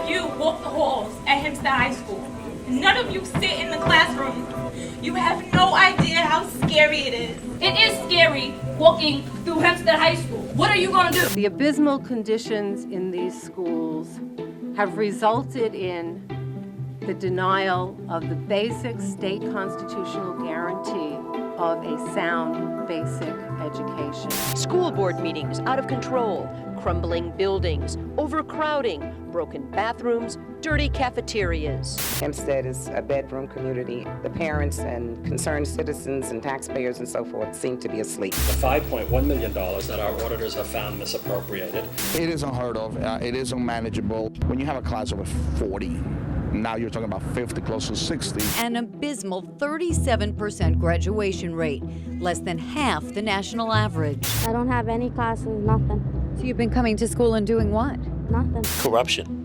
of you walk the halls at Hemsptead High School. None of you sit in the classroom. You have no idea how scary it is. It is scary walking through Hemsptead High School. What are you going to do? The abysmal conditions in these schools have resulted in the denial of the basic state constitutional guarantee of a sound basic education. School board meetings out of control, crumbling buildings, overcrowding, broken bathrooms, dirty cafeterias. Hempstead is a bedroom community. The parents and concerned citizens and taxpayers and so forth seem to be asleep. The $5.1 million that our auditors have found misappropriated. It is unheard of. It is unmanageable. When you have a class of 40, now you're talking about 50, close to 60. An abysmal 37% graduation rate, less than half the national average. I don't have any classes, nothing. So you've been coming to school and doing what? Nothing. Corruption.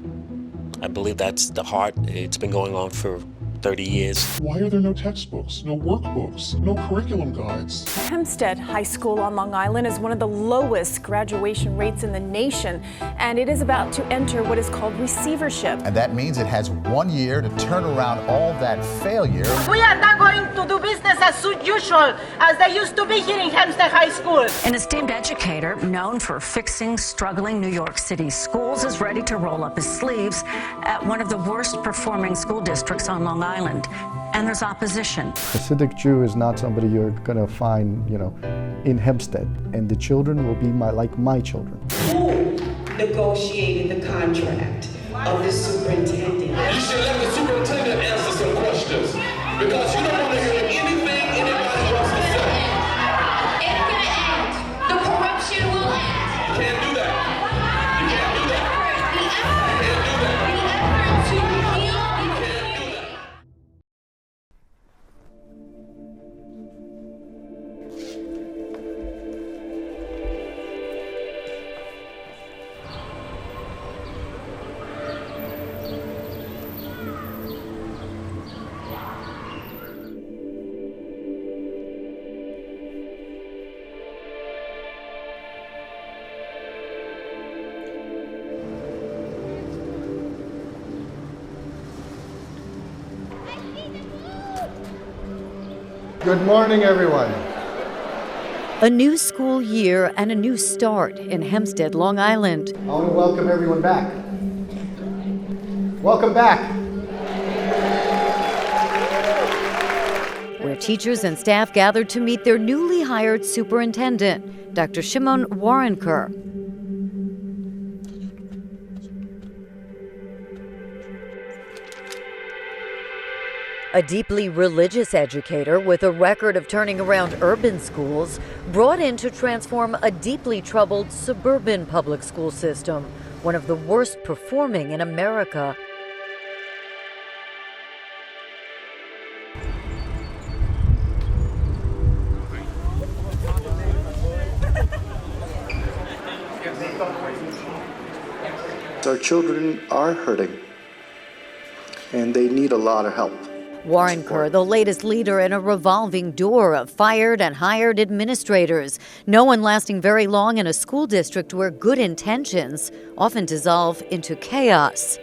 I believe that's the heart. It's been going on for 30 years. Why are there no textbooks, no workbooks, no curriculum guides? Hempstead High School on Long Island is one of the lowest graduation rates in the nation, and it is about to enter what is called receivership. And that means it has 1 year to turn around all that failure. We are not going to do business as usual, as they used to be here in Hempstead High School. An esteemed educator known for fixing struggling New York City schools is ready to roll up his sleeves at one of the worst performing school districts on Long Island, and there's opposition. Hasidic Jew is not somebody you're going to find, in Hempstead, and the children will be like my children. Who negotiated the contract of the superintendent? You should let the superintendent answer some questions, because you don't want to hear anything anybody wants to say. It's going to end. The corruption will end. You can't do that. You can't do that. The effort. You can't do that. The effort to repeal. Good morning, everyone. A new school year and a new start in Hempstead, Long Island. I want to welcome everyone back. Welcome back. Where teachers and staff gathered to meet their newly hired superintendent, Dr. Shimon Warenker. A deeply religious educator with a record of turning around urban schools, brought in to transform a deeply troubled suburban public school system, one of the worst performing in America. Our children are hurting, and they need a lot of help. Warenker, the latest leader in a revolving door of fired and hired administrators, no one lasting very long in a school district where good intentions often dissolve into chaos.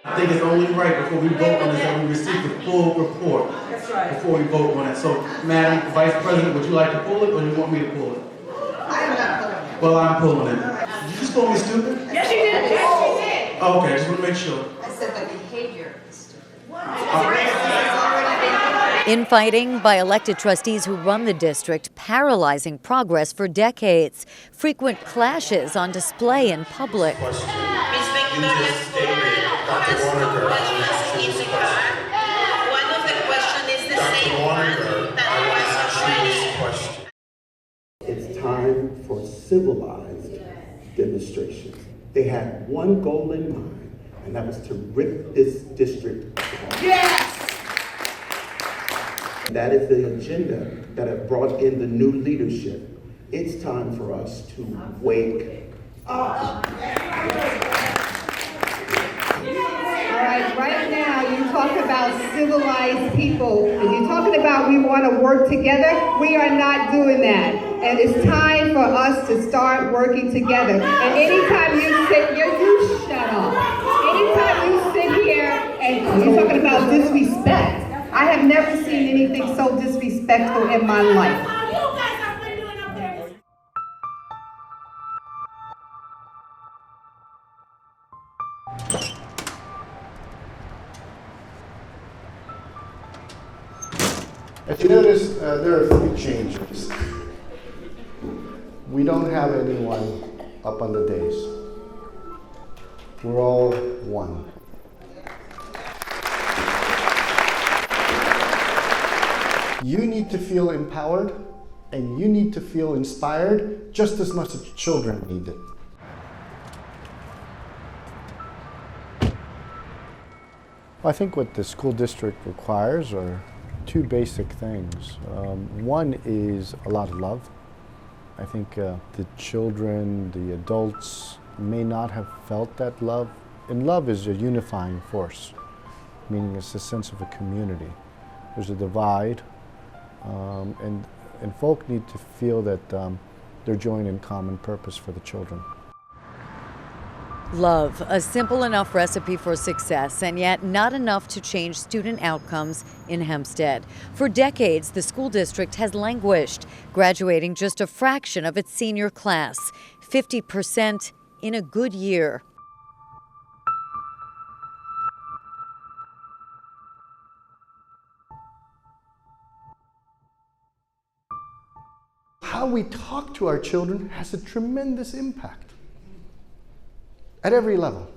I think it's only right before we vote on this that we receive the full report. That's right. Before we vote on it. So, Madam Vice President, would you like to pull it, or do you want me to pull it? I'm not pulling it. Well, I'm pulling it. Did you just call me stupid? Yes, you did. Yes, you did. Oh, okay, I just want to make sure. I said the behavior is stupid. Infighting by elected trustees who run the district, paralyzing progress for decades. Frequent clashes on display in public. You just stated Dr. Warenker asked you this question. One of the questions is the Dr. same Warenker, one that I will ask you this question. It's time for civilized demonstrations. They had one goal in mind, and that was to rip this district apart. Yes! That is the agenda that have brought in the new leadership. It's time for us to wake up. All right now you talk about civilized people, and you're talking about we want to work together. We are not doing that. And it's time for us to start working together. And anytime you sit here, you shut up. Anytime you sit here and you're talking about disrespect, I have never seen anything so disrespectful in my life. If you notice, there are 3 changes. We don't have anyone up on the dais. We're all one. You need to feel empowered, and you need to feel inspired just as much as children need it. I think what the school district requires are 2 basic things. One is a lot of love. I think the children, the adults may not have felt that love. And love is a unifying force, meaning it's a sense of a community. There's a divide, and folk need to feel that they're joined in common purpose for the children. Love, a simple enough recipe for success, and yet not enough to change student outcomes in Hempstead. For decades, the school district has languished, graduating just a fraction of its senior class, 50% in a good year. How we talk to our children has a tremendous impact at every level.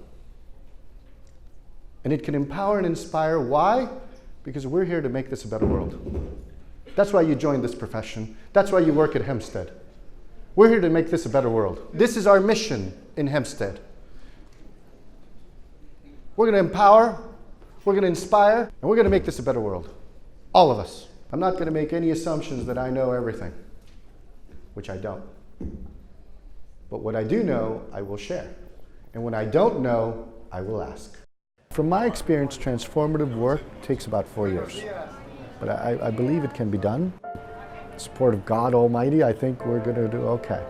And it can empower and inspire. Why? Because we're here to make this a better world. That's why you joined this profession. That's why you work at Hempstead. We're here to make this a better world. This is our mission in Hempstead. We're going to empower, we're going to inspire, and we're going to make this a better world. All of us. I'm not going to make any assumptions that I know everything, which I don't. But what I do know, I will share. And when I don't know, I will ask. From my experience, transformative work takes about 4 years. But I believe it can be done. With the support of God Almighty, I think we're going to do okay.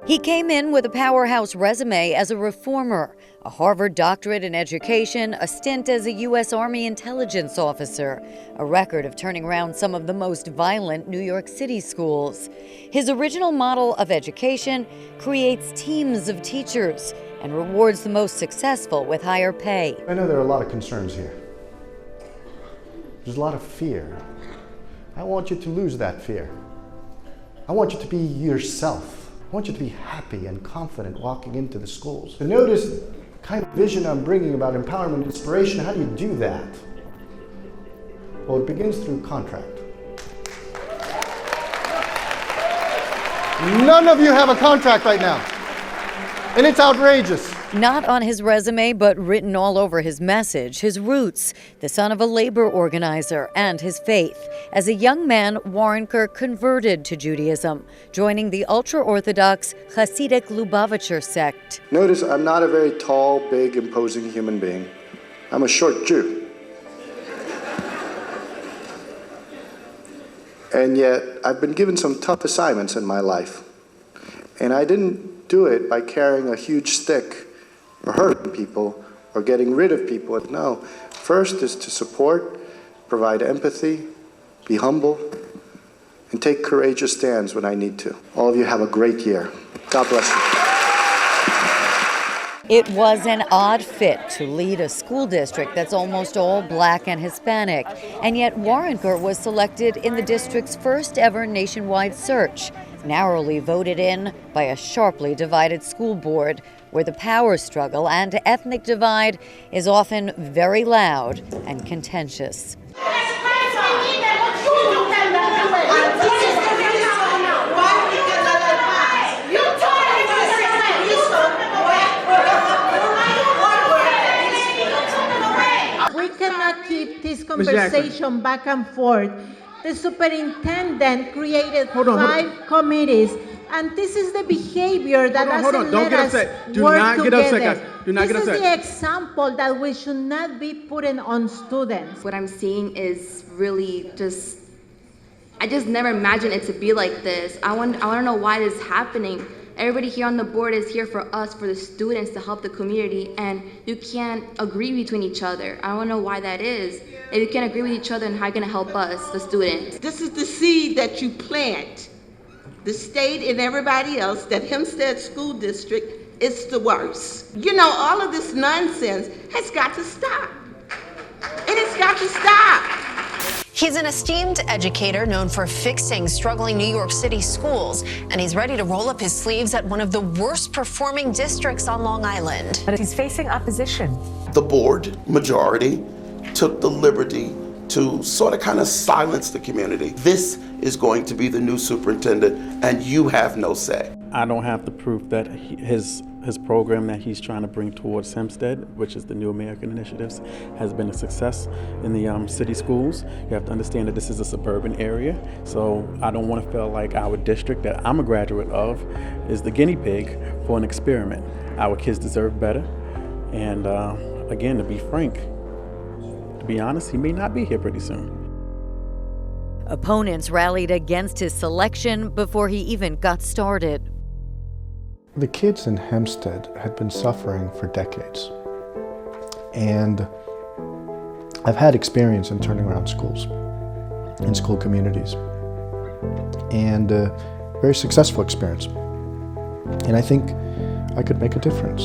He came in with a powerhouse resume as a reformer, a Harvard doctorate in education, a stint as a U.S. Army intelligence officer, a record of turning around some of the most violent New York City schools. His original model of education creates teams of teachers and rewards the most successful with higher pay. I know there are a lot of concerns here. There's a lot of fear. I want you to lose that fear. I want you to be yourself. I want you to be happy and confident walking into the schools. To notice the kind of vision I'm bringing about empowerment and inspiration. How do you do that? Well, it begins through contract. None of you have a contract right now, and it's outrageous. Not on his resume, but written all over his message, his roots, the son of a labor organizer, and his faith. As a young man, Waronker converted to Judaism, joining the ultra-Orthodox Hasidic Lubavitcher sect. Notice I'm not a very tall, big, imposing human being. I'm a short Jew. And yet, I've been given some tough assignments in my life. And I didn't do it by carrying a huge stick or hurting people or getting rid of people. No, first is to support, provide empathy, be humble, and take courageous stands when I need to. All of you have a great year. God bless you. It was an odd fit to lead a school district that's almost all Black and Hispanic, and yet Waronker was selected in the district's first ever nationwide search, narrowly voted in by a sharply divided school board, where the power struggle and ethnic divide is often very loud and contentious. We cannot keep this conversation back and forth. The superintendent created 5 committees, and this is the behavior that doesn't let us work together. This is the example that we should not be putting on students. What I'm seeing is really just I just never imagined it to be like this. I want to know why this is happening. Everybody here on the board is here for us, for the students, to help the community, and you can't agree between each other. I want to know why that is. If you can't agree with each other, then how are you going to help us, the students? This is the seed that you plant. The state and everybody else, that Hemsptead School District is the worst. You know, all of this nonsense has got to stop. It has got to stop. He's an esteemed educator known for fixing struggling New York City schools, and he's ready to roll up his sleeves at one of the worst performing districts on Long Island. But he's facing opposition. The board majority took the liberty to sort of kind of silence the community. This is going to be the new superintendent, and you have no say. I don't have the proof that his program that he's trying to bring towards Hempstead, which is the New American Initiatives, has been a success in the city schools. You have to understand that this is a suburban area, so I don't want to feel like our district that I'm a graduate of is the guinea pig for an experiment. Our kids deserve better, and again, to be frank, to be honest, he may not be here pretty soon. Opponents rallied against his selection before he even got started. The kids in Hempstead had been suffering for decades. And I've had experience in turning around schools, in school communities, and a very successful experience. And I think I could make a difference.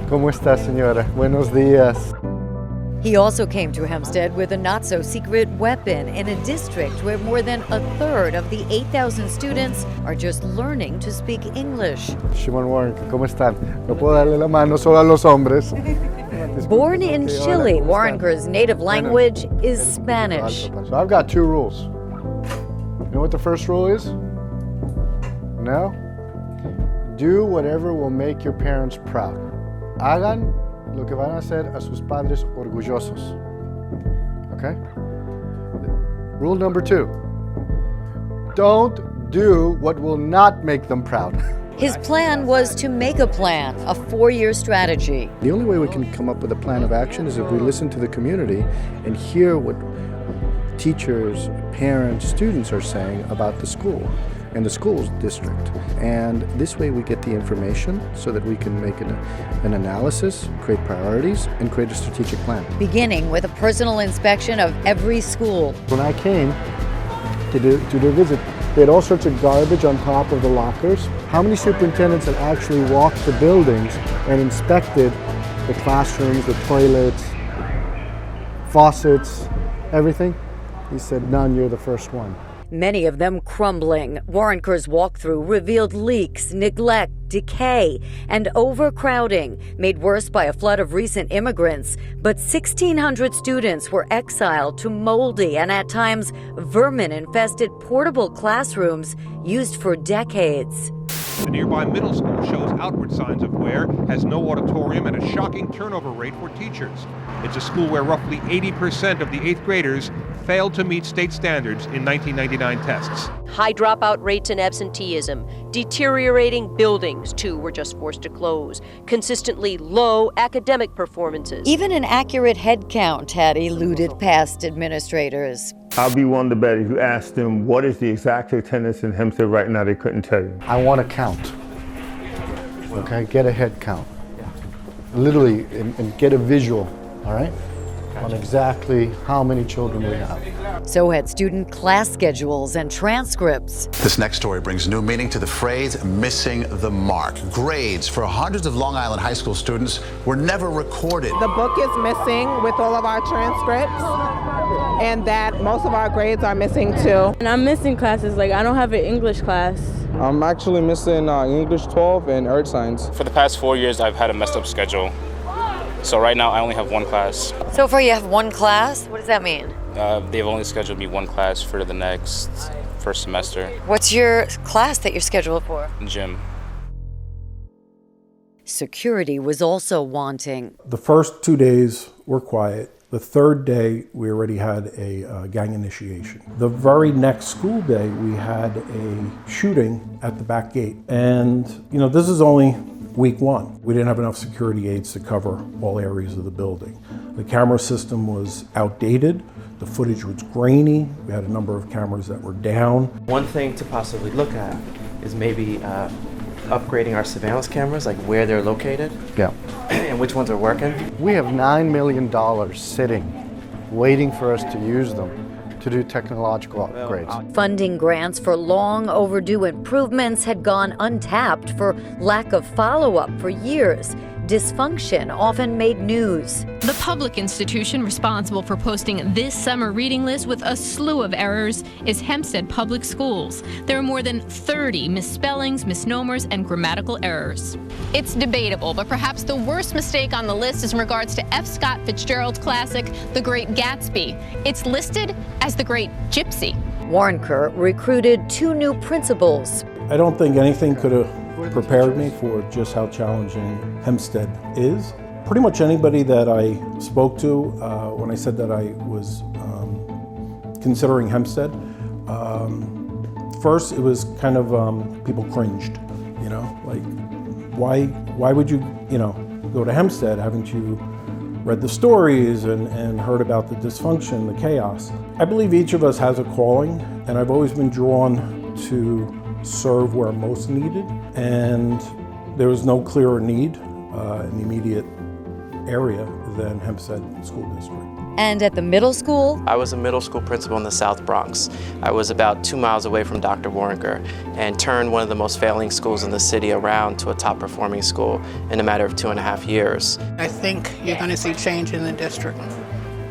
¿Cómo está, señora? Buenos días. He also came to Hempstead with a not-so-secret weapon in a district where more than a third of the 8,000 students are just learning to speak English. Shimon Warren, ¿cómo están? No puedo darle la mano solo a los hombres. Born in Chile, Warrenker's native language is Spanish. So I've got 2 rules. You know what the first rule is? No? Do whatever will make your parents proud. Hagan lo que van a hacer a sus padres orgullosos. Okay? Rule number 2. Don't do what will not make them proud. His plan was to make a plan, a 4-year strategy. The only way we can come up with a plan of action is if we listen to the community and hear what teachers, parents, students are saying about the school and the school's district. And this way we get the information so that we can make an analysis, create priorities, and create a strategic plan. Beginning with a personal inspection of every school. When I came to do the visit, they had all sorts of garbage on top of the lockers. How many superintendents had actually walked the buildings and inspected the classrooms, the toilets, faucets, everything? He said, none, you're the first one. Many of them crumbling. Warrenker's walkthrough revealed leaks, neglect, decay, and overcrowding, made worse by a flood of recent immigrants. But 1,600 students were exiled to moldy and at times vermin-infested portable classrooms used for decades. The nearby middle school shows outward signs of wear, has no auditorium, and a shocking turnover rate for teachers. It's a school where roughly 80% of the 8th graders failed to meet state standards in 1999 tests. High dropout rates and absenteeism, deteriorating buildings, 2 were just forced to close, consistently low academic performances. Even an accurate head count had eluded past administrators. I'll be willing to bet if you asked them what is the exact attendance in Hempstead right now, they couldn't tell you. I want to count. Okay, get a head count. Literally, and get a visual, all right? On exactly how many children we have. So had student class schedules and transcripts. This next story brings new meaning to the phrase missing the mark. Grades for hundreds of Long Island high school students were never recorded. The book is missing with all of our transcripts, and that most of our grades are missing too. And I'm missing classes, like I don't have an English class. I'm actually missing English 12 and Earth Science. For the past 4 years, I've had a messed up schedule. So right now, I only have 1 class. So far you have 1 class? What does that mean? They've only scheduled me 1 class for the next first semester. What's your class that you're scheduled for? Gym. Security was also wanting. The first 2 days were quiet. The 3rd day, we already had a gang initiation. The very next school day, we had a shooting at the back gate. And, you know, this is only week 1. We didn't have enough security aides to cover all areas of the building. The camera system was outdated, The footage was grainy. We had a number of cameras that were down. One thing to possibly look at is maybe upgrading our surveillance cameras, like where they're located. Yeah. And which ones are working. We have $9 million sitting, waiting for us to use them to do technological upgrades. Funding grants for long overdue improvements had gone untapped for lack of follow-up for years. Dysfunction often made news. The public institution responsible for posting this summer reading list with a slew of errors is Hempstead Public Schools. There are more than 30 misspellings, misnomers, and grammatical errors. It's debatable, but perhaps the worst mistake on the list is in regards to F. Scott Fitzgerald's classic, The Great Gatsby. It's listed as The Great Gypsy. Warnker recruited 2 new principals. I don't think anything could have prepared me for just how challenging Hempstead is. Pretty much anybody that I spoke to when I said that I was considering Hempstead, first it was kind of people cringed, you know, like why would you go to Hempstead? Haven't you read the stories and heard about the dysfunction, the chaos? I believe each of us has a calling, and I've always been drawn to serve where most needed, and there was no clearer need in the immediate area than Hempstead School District. And at the middle school? I was a middle school principal in the South Bronx. I was about 2 miles away from Dr. Warnker and turned one of the most failing schools in the city around to a top performing school in a matter of 2.5 years. I think you're going to see change in the district.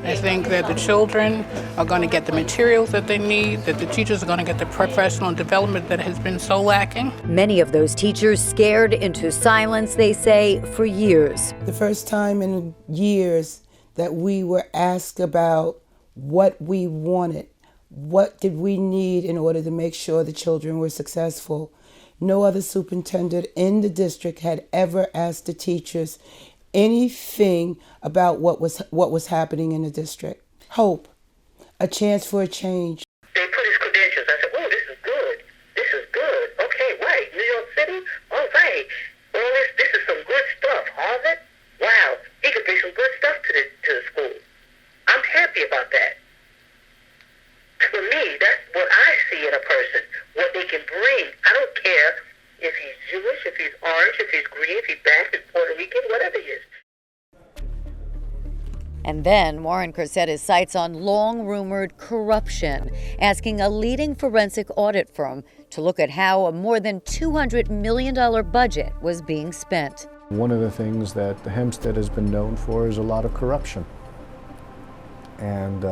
I think that the children are going to get the materials that they need, that the teachers are going to get the professional development that has been so lacking. Many of those teachers scared into silence, they say, for years. The first time in years that we were asked about what we wanted, what did we need in order to make sure the children were successful. No other superintendent in the district had ever asked the teachers anything about what was happening in the district. Hope, a chance for a change. They put his credentials. I said, oh, this is good. This is good. Okay, right. New York City? All right. Well, this is some good stuff. Harvard? Wow. He could bring some good stuff to the school. I'm happy about that. For me, that's what I see in a person, what they can bring. I don't care if he's Jewish, if he's orange, if he's green, if he's black, if he's Puerto Rican, whatever he is. And then Warnker set his sights on long-rumored corruption, asking a leading forensic audit firm to look at how a more than $200 million budget was being spent. One of the things that Hempstead has been known for is a lot of corruption. And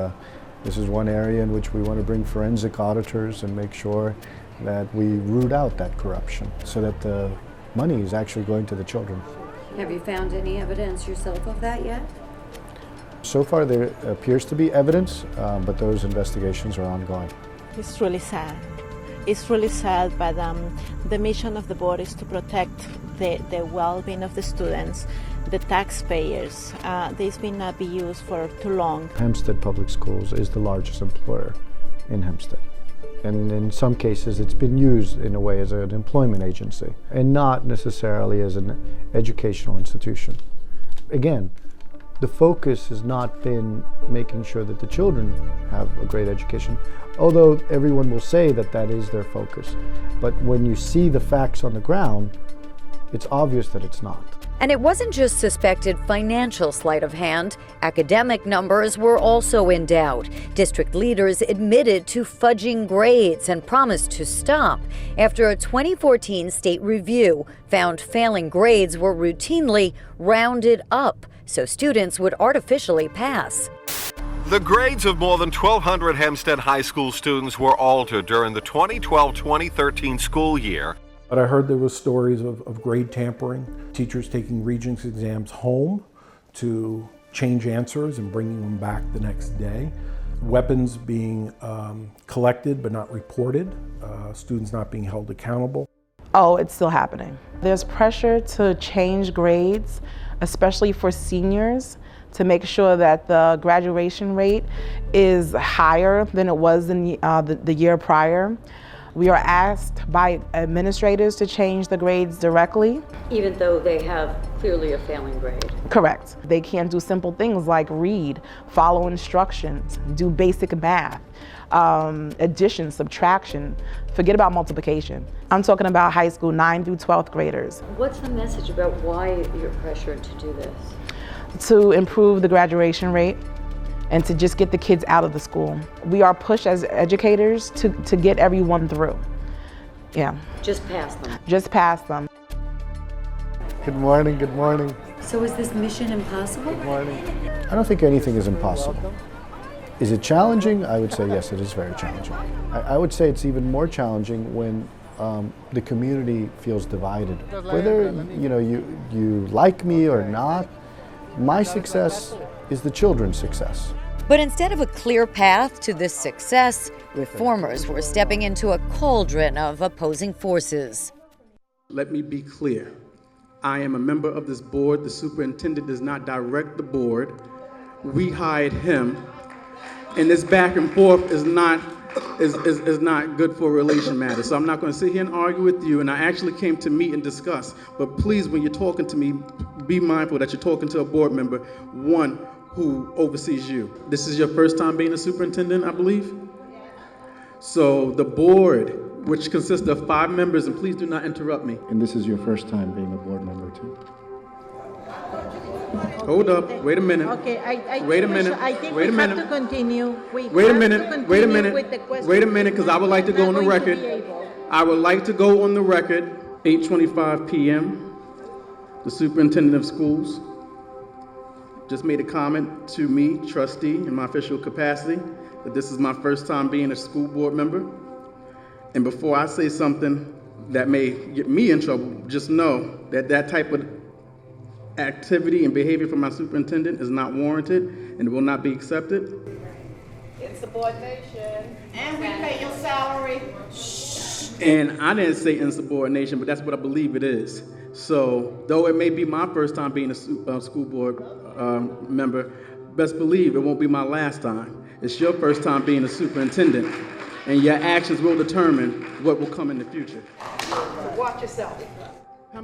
this is one area in which we want to bring forensic auditors and make sure that we root out that corruption so that the money is actually going to the children. Have you found any evidence yourself of that yet? So far there appears to be evidence, but those investigations are ongoing. It's really sad. It's really sad, but the mission of the board is to protect the well-being of the students, the taxpayers. This may not be used for too long. Hempstead Public Schools is the largest employer in Hempstead. And in some cases, it's been used in a way as an employment agency and not necessarily as an educational institution. Again, the focus has not been making sure that the children have a great education, although everyone will say that that is their focus. But when you see the facts on the ground, it's obvious that it's not. And it wasn't just suspected financial sleight of hand. Academic numbers were also in doubt. District leaders admitted to fudging grades and promised to stop after a 2014 state review found failing grades were routinely rounded up so students would artificially pass. The grades of more than 1,200 Hempstead High School students were altered during the 2012-2013 school year. But I heard there was stories of grade tampering, teachers taking Regents exams home to change answers and bringing them back the next day, weapons being collected but not reported, students not being held accountable. Oh, it's still happening. There's pressure to change grades, especially for seniors, to make sure that the graduation rate is higher than it was in the year prior. We are asked by administrators to change the grades directly. Even though they have clearly a failing grade. Correct. They can't do simple things like read, follow instructions, do basic math, addition, subtraction, forget about multiplication. I'm talking about high school 9 through 12th graders. What's the message about why you're pressured to do this? To improve the graduation rate and to just get the kids out of the school. We are pushed as educators to get everyone through. Yeah. Just pass them. Just pass them. Good morning, good morning. So is this mission impossible? Good morning. I don't think anything is impossible. Is it challenging? I would say yes, it is very challenging. I would say it's even more challenging when the community feels divided. Whether you like me or not, my success is the children's success. But instead of a clear path to this success, reformers were stepping into a cauldron of opposing forces. Let me be clear. I am a member of this board. The superintendent does not direct the board. We hired him. And this back and forth is not good for a relation matter. So I'm not going to sit here and argue with you. And I actually came to meet and discuss. But please, when you're talking to me, be mindful that you're talking to a board member, one who oversees you. This is your first time being a superintendent, I believe? So the board, which consists of 5 members, and please do not interrupt me. And this is your first time being a board member too? Hold up, wait a minute. Okay, wait a minute. I think wait a we minute. have to continue. Wait a minute, wait a minute, wait a minute, because I would like to go on the record. I would like to go on the record, 8:25 p.m., the superintendent of schools just made a comment to me, trustee, in my official capacity, that this is my first time being a school board member. And before I say something that may get me in trouble, just know that that type of activity and behavior from my superintendent is not warranted and will not be accepted. Insubordination. And we pay your salary. And I didn't say insubordination, but that's what I believe it is. So, though it may be my first time being a school board member, best believe it won't be my last time. It's your first time being a superintendent, and your actions will determine what will come in the future. So watch yourself.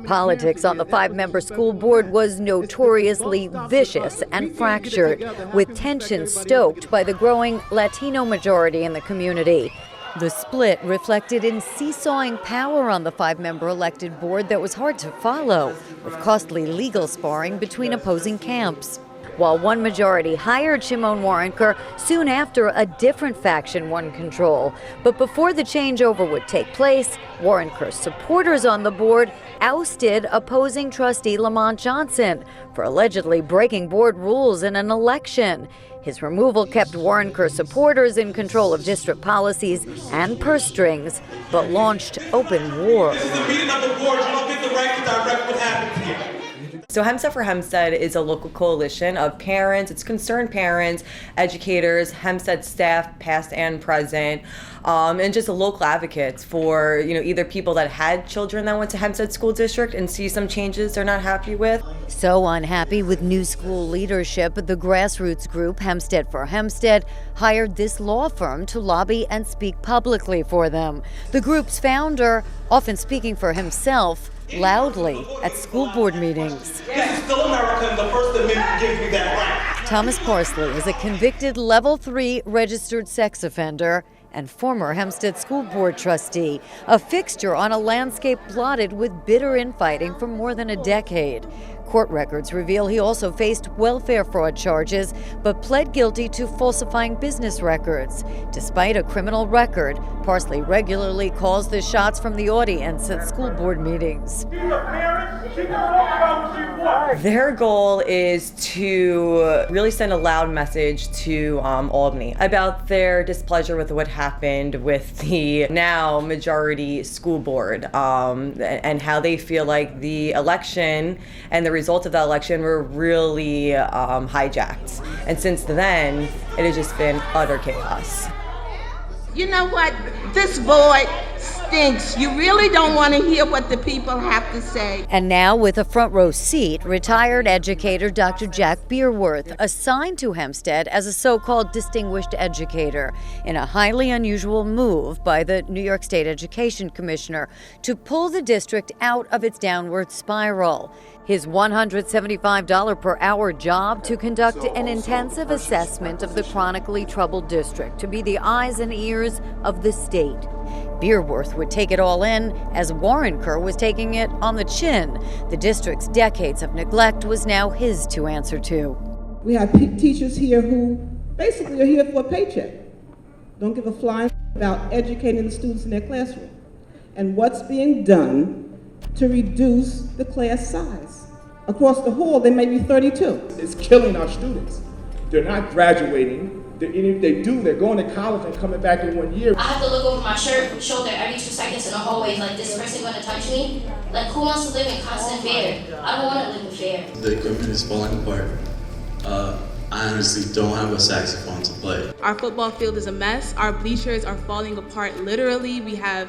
Politics on the 5-member school board was notoriously vicious and fractured, with tensions stoked by the growing Latino majority in the community. The split reflected in seesawing power on the 5-member elected board that was hard to follow, with costly legal sparring between opposing camps. While one majority hired Shimon Warrenker, soon after a different faction won control. But before the changeover would take place, Warrenker's supporters on the board ousted opposing trustee Lamont Johnson for allegedly breaking board rules in an election. His removal kept Warrenker supporters in control of district policies and purse strings, but launched open war. This is the meeting of the board. You don't get the right to direct what happens here. So Hemsptead for Hemsptead is a local coalition of parents, it's concerned parents, educators, Hemsptead staff, past and present, and just local advocates for either people that had children that went to Hemsptead School District and see some changes they're not happy with. So unhappy with new school leadership, the grassroots group Hemsptead for Hemsptead hired this law firm to lobby and speak publicly for them. The group's founder, often speaking for himself, loudly at school board meetings. This is still America, and the First Amendment gives me that right. Thomas Parsley is a convicted Level 3 registered sex offender and former Hempstead School Board trustee, a fixture on a landscape blotted with bitter infighting for more than a decade. Court records reveal he also faced welfare fraud charges, but pled guilty to falsifying business records. Despite a criminal record, Parsley regularly calls the shots from the audience at school board meetings. Their goal is to really send a loud message to Albany about their displeasure with what happened with the now majority school board and how they feel like the election and the results of that election were really hijacked. And since then, it has just been utter chaos. You know what? This board stinks. You really don't want to hear what the people have to say. And now, with a front row seat, retired educator Dr. Jack Beerworth, assigned to Hempstead as a so-called distinguished educator in a highly unusual move by the New York State Education Commissioner to pull the district out of its downward spiral. His $175 per hour job to conduct an intensive assessment of the chronically troubled district, to be the eyes and ears of the state. Beerworth would take it all in as Warrenker was taking it on the chin. The district's decades of neglect was now his to answer to. We have teachers here who basically are here for a paycheck. Don't give a flying about educating the students in their classroom. And what's being done to reduce the class size. Across the hall, there may be 32. It's killing our students. They're not graduating. If they do, they're going to college and coming back in 1 year. I have to look over my shoulder every 2 seconds in the hallway, like, this person gonna touch me? Like, who wants to live in constant fear? I don't wanna live in fear. The equipment is falling apart. I honestly don't have a saxophone to play. Our football field is a mess. Our bleachers are falling apart literally. We have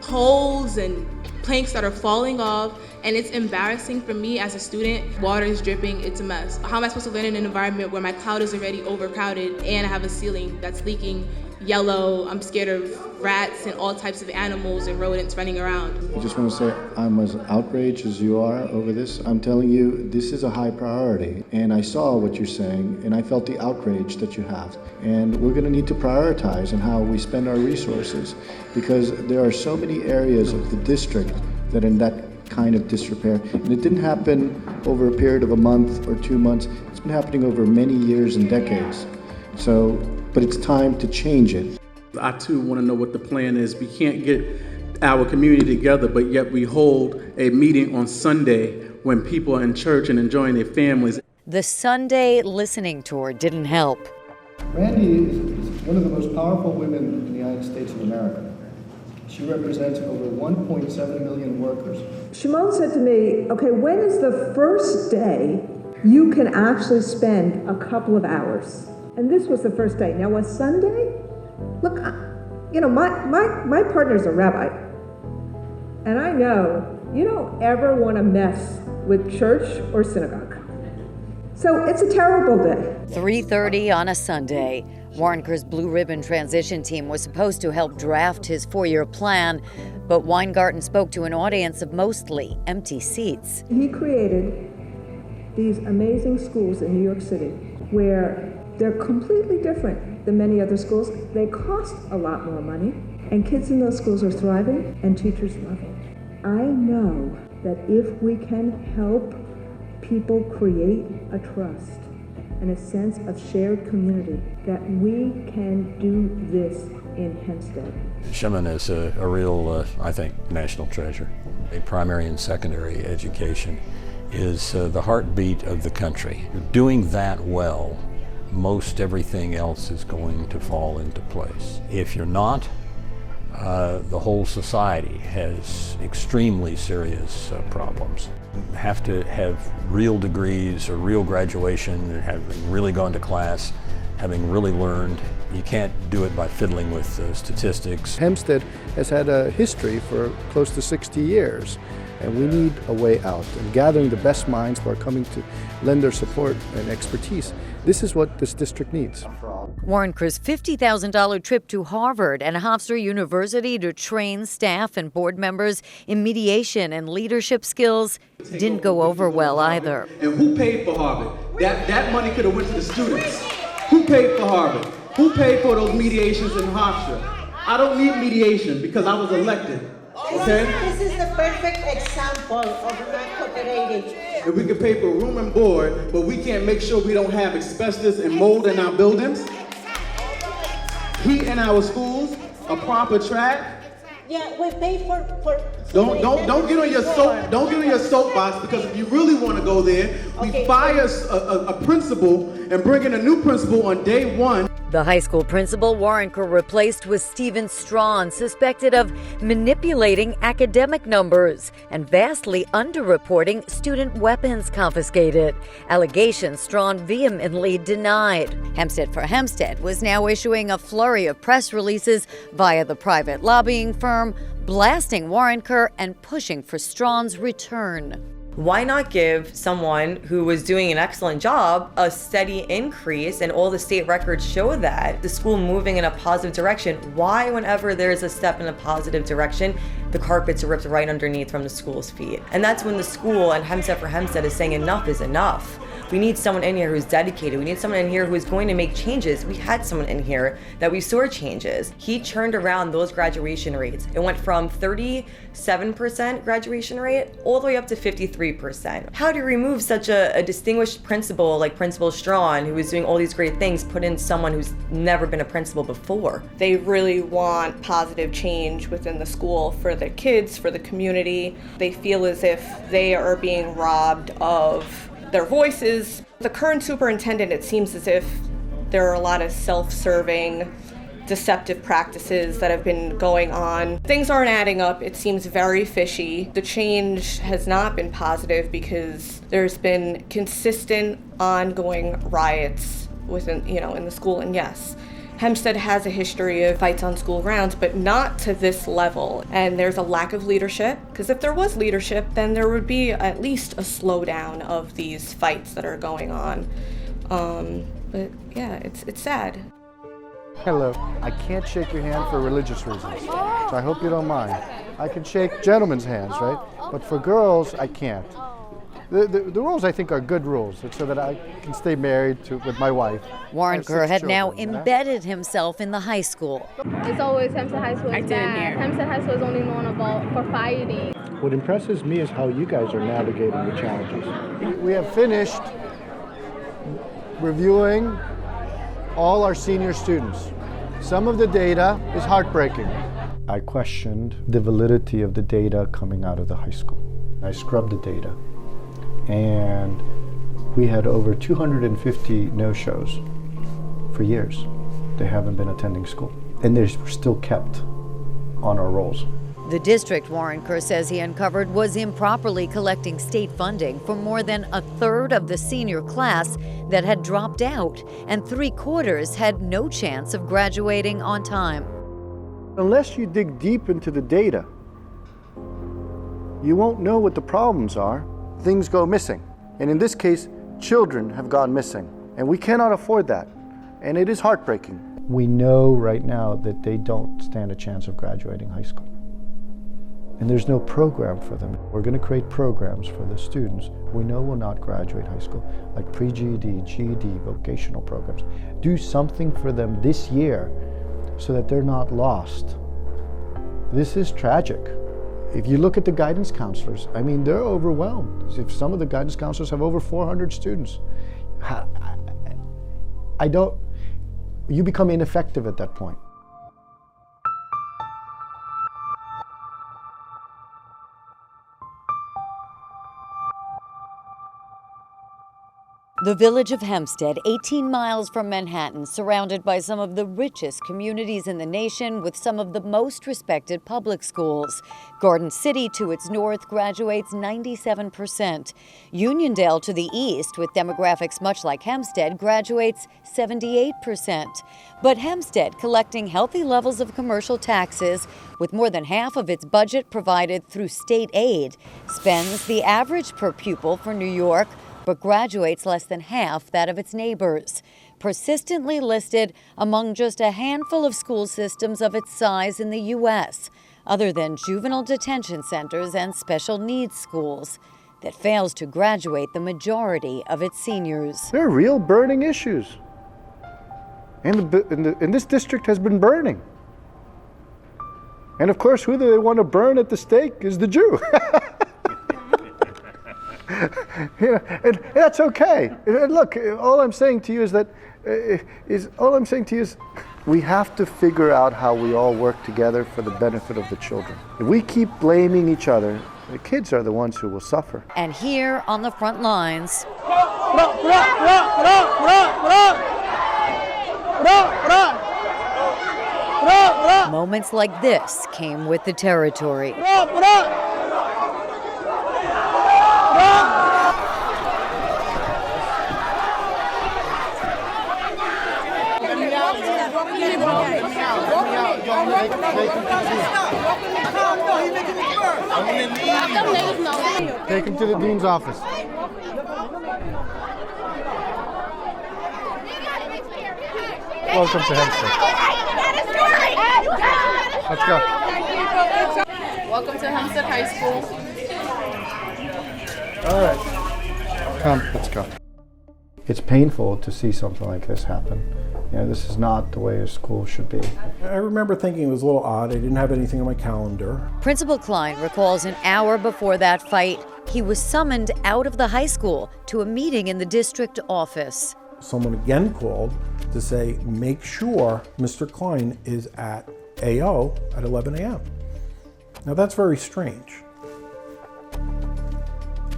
poles and planks that are falling off, and it's embarrassing for me as a student. Water is dripping, it's a mess. How am I supposed to learn in an environment where my cloud is already overcrowded and I have a ceiling that's leaking yellow? I'm scared of rats and all types of animals and rodents running around. I just want to say I'm as outraged as you are over this. I'm telling you, this is a high priority, and I saw what you're saying, and I felt the outrage that you have. And we're going to need to prioritize in how we spend our resources, because there are so many areas of the district that are in that kind of disrepair. And it didn't happen over a period of a month or 2 months. It's been happening over many years and decades. But it's time to change it. I too want to know what the plan is. We can't get our community together, but yet we hold a meeting on Sunday when people are in church and enjoying their families. The Sunday listening tour didn't help. Randy is one of the most powerful women in the United States of America. She represents over 1.7 million workers. Shimon said to me, okay, when is the first day you can actually spend a couple of hours? And this was the first day. Now, was Sunday? Look, my partner's a rabbi. And I know you don't ever want to mess with church or synagogue. So it's a terrible day. 3:30 on a Sunday. Warrenker's Blue Ribbon transition team was supposed to help draft his 4-year plan, but Weingarten spoke to an audience of mostly empty seats. He created these amazing schools in New York City where they're completely different than many other schools. They cost a lot more money, and kids in those schools are thriving, and teachers love it. I know that if we can help people create a trust and a sense of shared community, that we can do this in Hempstead. Shimon is a real, I think, national treasure. A primary and secondary education is the heartbeat of the country. Doing that well, most everything else is going to fall into place. If you're not, the whole society has extremely serious problems. You have to have real degrees or real graduation, having really gone to class, having really learned. You can't do it by fiddling with statistics. Hempstead has had a history for close to 60 years, and we need a way out. And gathering the best minds who are coming to lend their support and expertise, this is what this district needs. Warrenker's $50,000 trip to Harvard and Hofstra University to train staff and board members in mediation and leadership skills didn't go over well either. And who paid for Harvard? That money could have went to the students. Who paid for Harvard? Who paid for those mediations in Hofstra? I don't need mediation because I was elected. Okay? This is the perfect example of not cooperating. And we can pay for room and board, but we can't make sure we don't have asbestos and mold in our buildings, heat in our schools, a proper track. Yeah, we pay for Don't get on your soapbox, because if you really want to go there, we fire a principal and bring in a new principal on day one. The high school principal Warrenker replaced with Stephen Strawn, suspected of manipulating academic numbers and vastly underreporting student weapons confiscated. Allegations Strawn vehemently denied. Hempstead for Hempstead was now issuing a flurry of press releases via the private lobbying firm, blasting Warrenker and pushing for Strawn's return. Why not give someone who was doing an excellent job a steady increase, and all the state records show that, the school moving in a positive direction? Why, whenever there's a step in a positive direction, the carpets are ripped right underneath from the school's feet? And that's when the school and Hempstead for Hempstead is saying enough is enough. We need someone in here who's dedicated. We need someone in here who is going to make changes. We had someone in here that we saw changes. He turned around those graduation rates. It went from 37% graduation rate all the way up to 53%. How do you remove such a distinguished principal like Principal Strawn, who is doing all these great things, put in someone who's never been a principal before? They really want positive change within the school for the kids, for the community. They feel as if they are being robbed of their voices. The current superintendent, it seems as if there are a lot of self-serving, deceptive practices that have been going on. Things aren't adding up. It seems very fishy. The change has not been positive because there's been consistent, ongoing riots within, in the school. And yes, Hempstead has a history of fights on school grounds, but not to this level. And there's a lack of leadership, because if there was leadership, then there would be at least a slowdown of these fights that are going on. But yeah, it's sad. Hello. I can't shake your hand for religious reasons, so I hope you don't mind. I can shake gentlemen's hands, right? But for girls, I can't. The rules, I think, are good rules. It's so that I can stay married with my wife. Warrenker had now embedded himself in the high school. It's always Hempstead High School is bad. Hempstead High School is only known about for fighting. What impresses me is how you guys are navigating the challenges. We have finished reviewing all our senior students. Some of the data is heartbreaking. I questioned the validity of the data coming out of the high school. I scrubbed the data, and we had over 250 no-shows for years. They haven't been attending school, and they're still kept on our rolls. The district, Warrenker says he uncovered, was improperly collecting state funding for more than a third of the senior class that had dropped out, and 3/4 had no chance of graduating on time. Unless you dig deep into the data, you won't know what the problems are. Things go missing. And in this case, children have gone missing. And we cannot afford that. And it is heartbreaking. We know right now that they don't stand a chance of graduating high school. And there's no program for them. We're going to create programs for the students we know will not graduate high school, like pre-GED, GED, vocational programs. Do something for them this year so that they're not lost. This is tragic. If you look at the guidance counselors, I mean, they're overwhelmed. If some of the guidance counselors have over 400 students, you become ineffective at that point. The village of Hempstead, 18 miles from Manhattan, surrounded by some of the richest communities in the nation with some of the most respected public schools. Garden City to its north graduates 97%. Uniondale to the east, with demographics much like Hempstead, graduates 78%. But Hempstead, collecting healthy levels of commercial taxes, with more than half of its budget provided through state aid, spends the average per pupil for New York, but graduates less than half that of its neighbors. Persistently listed among just a handful of school systems of its size in the U.S., other than juvenile detention centers and special needs schools, that fails to graduate the majority of its seniors. There are real burning issues. And this district has been burning. And of course, who they want to burn at the stake is the Jew. And that's okay. And look, all I'm saying to you is we have to figure out how we all work together for the benefit of the children. If we keep blaming each other, the kids are the ones who will suffer. And here on the front lines, Moments like this came with the territory. Take him to the dean's office. Welcome to Hempstead. Let's go. Welcome to Hempstead High School. All right. Come, let's go. It's painful to see something like this happen. You know, this is not the way a school should be. I remember thinking it was a little odd. I didn't have anything on my calendar. Principal Klein recalls an hour before that fight, he was summoned out of the high school to a meeting in the district office. Someone again called to say, make sure Mr. Klein is at AO at 11 a.m. Now that's very strange.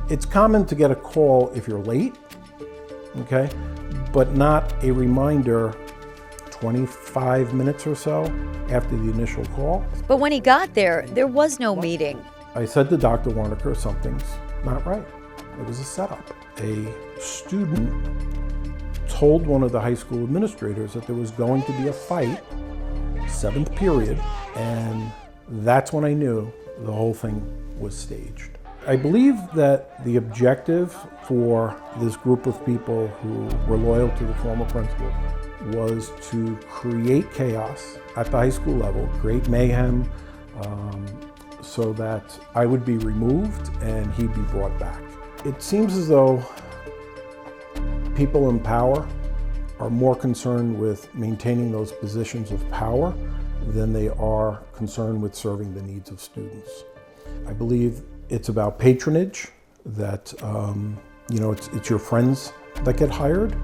It's common to get a call if you're late, okay, but not a reminder 25 minutes or so after the initial call. But when he got there was no meeting. I said to Dr. Warnaker, something's not right. It was a setup. A student told one of the high school administrators that there was going to be a fight, 7th period, and that's when I knew the whole thing was staged. I believe that the objective for this group of people who were loyal to the former principal was to create chaos at the high school level, create mayhem, so that I would be removed and he'd be brought back. It seems as though people in power are more concerned with maintaining those positions of power than they are concerned with serving the needs of students. I believe it's about patronage, that it's your friends that get hired,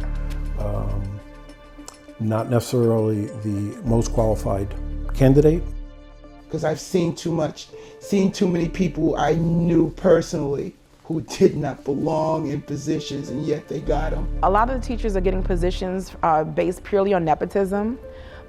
not necessarily the most qualified candidate. Because I've seen too much, seen too many people I knew personally who did not belong in positions, and yet they got them. A lot of the teachers are getting positions based purely on nepotism.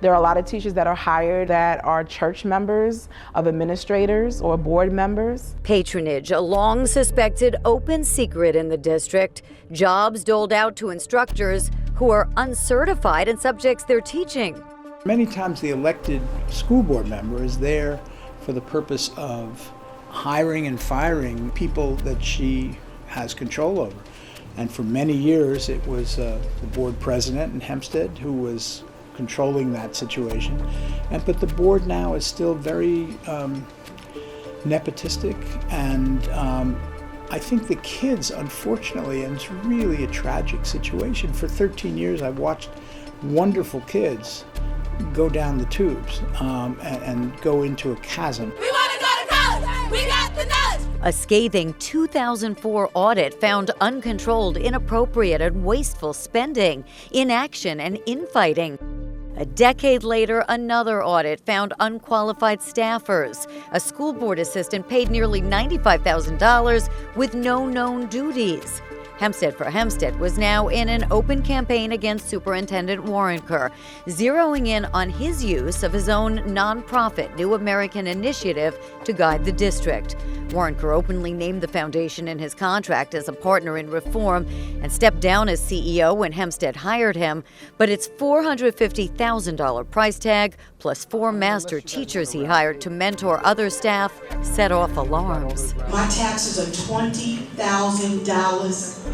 There are a lot of teachers that are hired that are church members, of administrators, or board members. Patronage, a long suspected open secret in the district. Jobs doled out to instructors who are uncertified in subjects they're teaching. Many times the elected school board member is there for the purpose of hiring and firing people that she has control over. And for many years it was the board president in Hempstead who was controlling that situation. But the board now is still very nepotistic, and I think the kids, unfortunately, and it's really a tragic situation. For 13 years I've watched wonderful kids go down the tubes and go into a chasm. We want to go to college! We got the knowledge! A scathing 2004 audit found uncontrolled, inappropriate, and wasteful spending, inaction, and infighting. A decade later, another audit found unqualified staffers. A school board assistant paid nearly $95,000 with no known duties. Hempstead for Hempstead was now in an open campaign against Superintendent Warnaker, zeroing in on his use of his own nonprofit New American Initiative to guide the district. Warnaker openly named the foundation in his contract as a partner in reform and stepped down as CEO when Hempstead hired him, but its $450,000 price tag, plus 4 master teachers he hired to mentor other staff, set off alarms. My taxes are $20,000.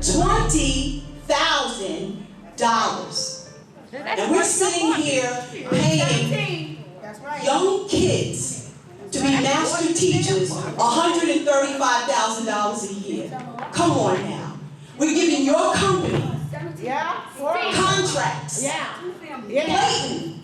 $20,000. And we're sitting here paying young kids to be master teachers $135,000 a year. Come on now. We're giving your company contracts. Blatant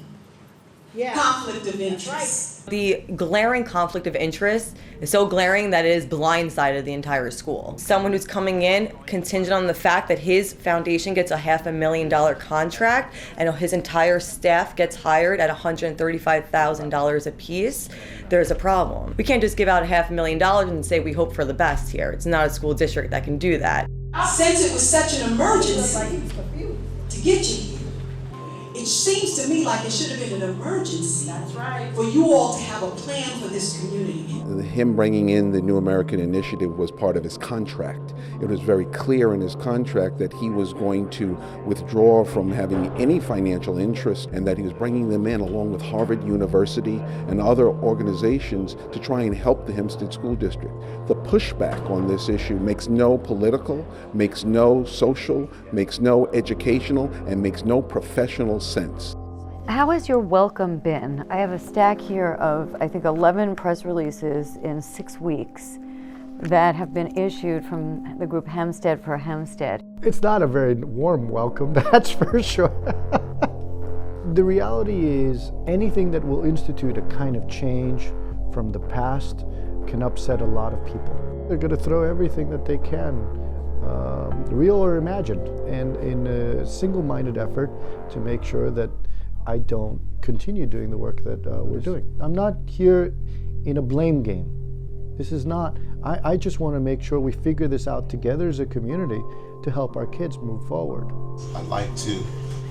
conflict of interest. The glaring conflict of interest is so glaring that it has blindsided the entire school. Someone who's coming in contingent on the fact that his foundation gets a $500,000 contract and his entire staff gets hired at $135,000 apiece, there's a problem. We can't just give out $500,000 and say we hope for the best here. It's not a school district that can do that. Since it was such an emergency to get you here, It seems to me like it should have been an emergency. That's right. For you all to have a plan for this community. Him bringing in the New American Initiative was part of his contract. It was very clear in his contract that he was going to withdraw from having any financial interest and that he was bringing them in along with Harvard University and other organizations to try and help the Hempstead School District. The pushback on this issue makes no political, makes no social, makes no educational, and makes no professional sense. How has your welcome been? I have a stack here of, I think, 11 press releases in 6 weeks that have been issued from the group Hemsptead for Hempstead. It's not a very warm welcome, that's for sure. The reality is anything that will institute a kind of change from the past can upset a lot of people. They're going to throw everything that they can, real or imagined, and in a single-minded effort to make sure that I don't continue doing the work that we're doing. I'm not here in a blame game. This is not, I just want to make sure we figure this out together as a community to help our kids move forward. I'd like to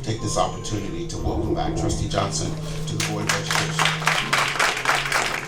take this opportunity to welcome back Trustee Johnson to the Board of Education.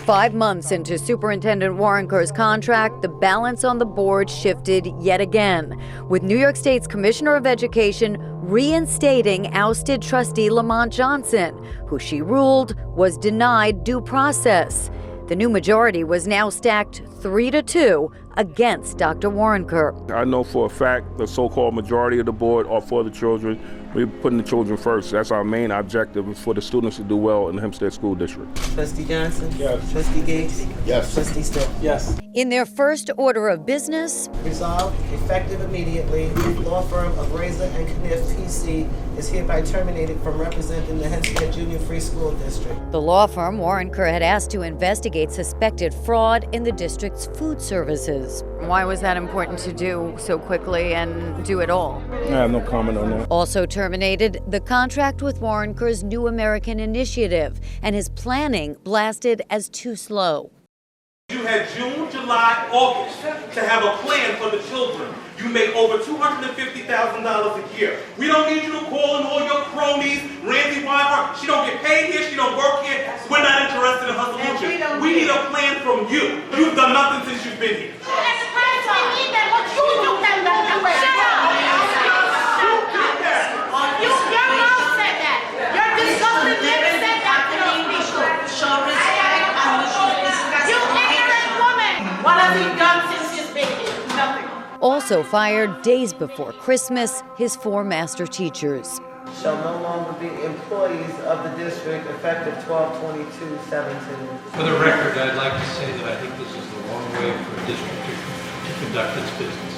5 months into Superintendent Warrenker's contract, the balance on the board shifted yet again, with New York State's Commissioner of Education reinstating ousted trustee Lamont Johnson, who she ruled was denied due process. The new majority was now stacked 3-2 against Dr. Warrenker. I know for a fact the so-called majority of the board are for the children. We're putting the children first. That's our main objective, is for the students to do well in the Hempstead School District. Trustee Johnson? Yes. Trustee Gates? Yes. Trustee Still? Yes. In their first order of business, Resolved, effective immediately, law firm of Razor and Kniff PC is hereby terminated from representing the Hempstead Junior Free School District. the law firm Warrenker had asked to investigate suspected fraud in the district's food services. Why was that important to do so quickly and do it all? I have no comment on that. Also terminated the contract with Warrenker's New American Initiative, and his planning blasted as too slow. You had June, July, August to have a plan for the children. You make over $250,000 a year. We don't need you to call in all your cronies. Randy Weinhardt, she don't get paid here, she don't work here. We're not interested in her solution. We need a plan from you. You've done nothing since you've been here. What has he done since he's been here? Nothing. Also fired days before Christmas, his 4 master teachers. Shall no longer be employees of the district effective 12/22/17. For the record, I'd like to say that I think this is the wrong way for a district to conduct its business.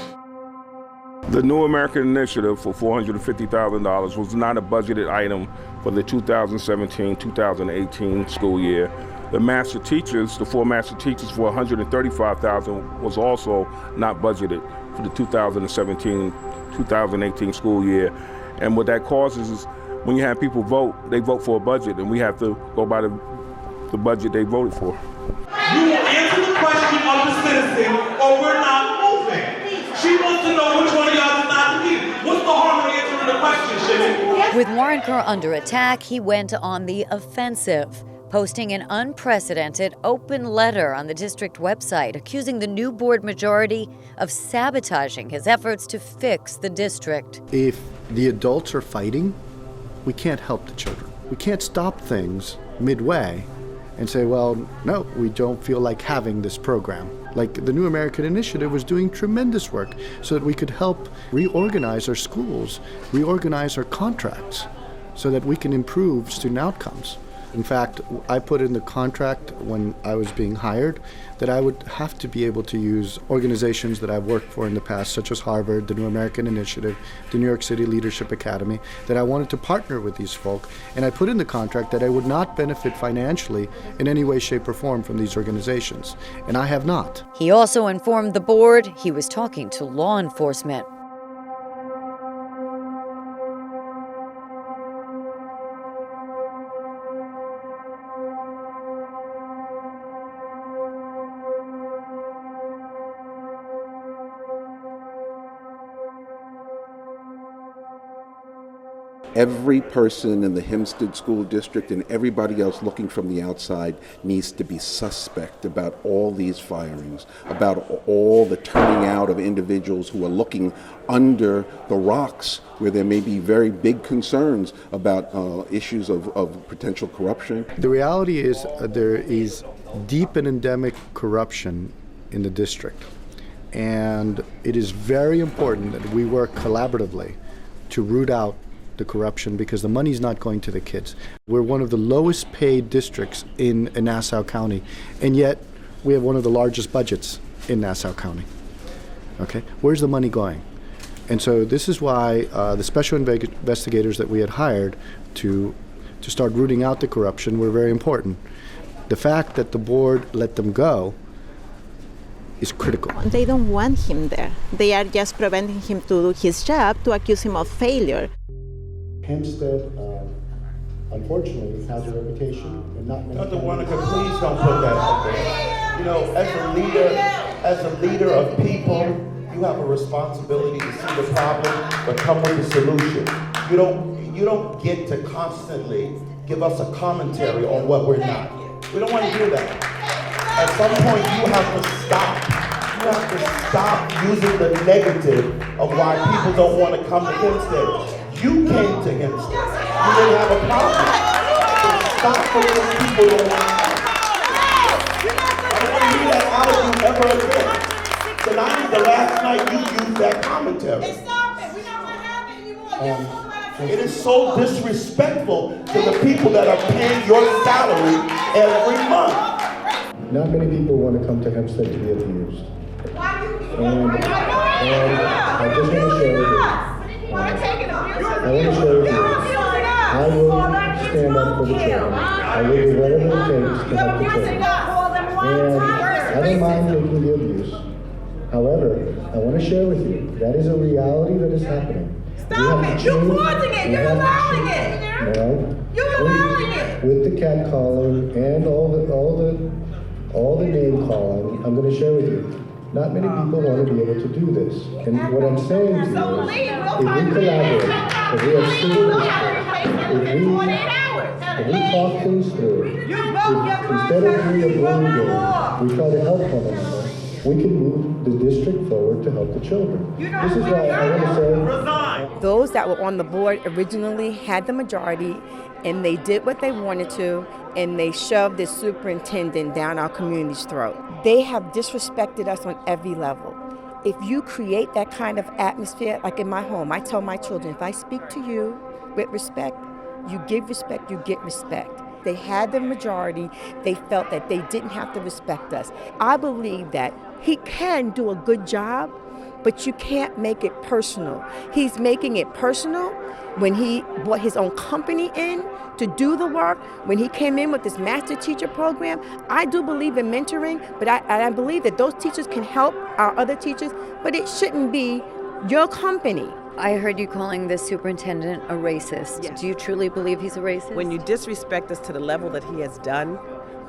The New American Initiative for $450,000 was not a budgeted item for the 2017-2018 school year. The master teachers, the 4 master teachers for $135,000 was also not budgeted for the 2017-2018 school year. And what that causes is when you have people vote, they vote for a budget, and we have to go by the budget they voted for. You will answer the question of the citizen, or we're not moving. She wants to know which one of y'all is not to be. What's the harm in answering the question, Shimmy? With Warrenker under attack, he went on the offensive, posting an unprecedented open letter on the district website accusing the new board majority of sabotaging his efforts to fix the district. If the adults are fighting, we can't help the children. We can't stop things midway and say, well, no, we don't feel like having this program. Like the New American Initiative was doing tremendous work so that we could help reorganize our schools, reorganize our contracts so that we can improve student outcomes. In fact, I put in the contract when I was being hired that I would have to be able to use organizations that I've worked for in the past, such as Harvard, the New American Initiative, the New York City Leadership Academy, that I wanted to partner with these folk. And I put in the contract that I would not benefit financially in any way, shape, or form from these organizations. And I have not. He also informed the board he was talking to law enforcement. Every person in the Hemsptead School District and everybody else looking from the outside needs to be suspect about all these firings, about all the turning out of individuals who are looking under the rocks where there may be very big concerns about issues of potential corruption. The reality is there is deep and endemic corruption in the district. And it is very important that we work collaboratively to root out the corruption because the money's not going to the kids. We're one of the lowest paid districts in Nassau County, and yet we have one of the largest budgets in Nassau County. Okay, where's the money going? And so this is why the special investigators that we had hired to start rooting out the corruption were very important. The fact that the board let them go is critical. They don't want him there. They are just preventing him to do his job, to accuse him of failure. Hempstead, unfortunately, has a reputation, and not many. Dr. Warner, please don't put that out there. You know, as a leader of people, you have a responsibility to see the problem, but come with a solution. You don't get to constantly give us a commentary on what we're not. We don't want to hear that. At some point, you have to stop. You have to stop using the negative of why people don't want to come to Hempstead. You came to Hempstead. You didn't have a problem. So stop putting people don't want to come. I don't want to hear that out of you ever again. Tonight, the last night you used that commentary. It is so disrespectful to the people that are paying your salary every month. Not many people want to come to Hempstead to be abused. And I just want to share with you. I will stand up for the children. I will do whatever it takes to help the children. And I don't mind taking the abuse. However, I want to share with you, that is a reality that is happening. Stop it! You're causing it! You're allowing it! No. You're allowing it! With the catcalling and all the name calling, I'm going to share with you. Not many people want to be able to do this. And what I'm saying to you is, if we collaborate, if we have civil if we talk things through, instead of doing a blame game, we try to help one another, we can move the district forward to help the children. This is why I want to say, those that were on the board originally had the majority, and they did what they wanted to, and they shoved the superintendent down our community's throat. They have disrespected us on every level. If you create that kind of atmosphere, like in my home, I tell my children, if I speak to you with respect, you give respect, you get respect. They had the majority. They felt that they didn't have to respect us. I believe that he can do a good job, but you can't make it personal. He's making it personal when he brought his own company in to do the work, when he came in with this master teacher program. I do believe in mentoring, but I believe that those teachers can help our other teachers, but it shouldn't be your company. I heard you calling this superintendent a racist. Yes. Do you truly believe he's a racist? When you disrespect us to the level that he has done,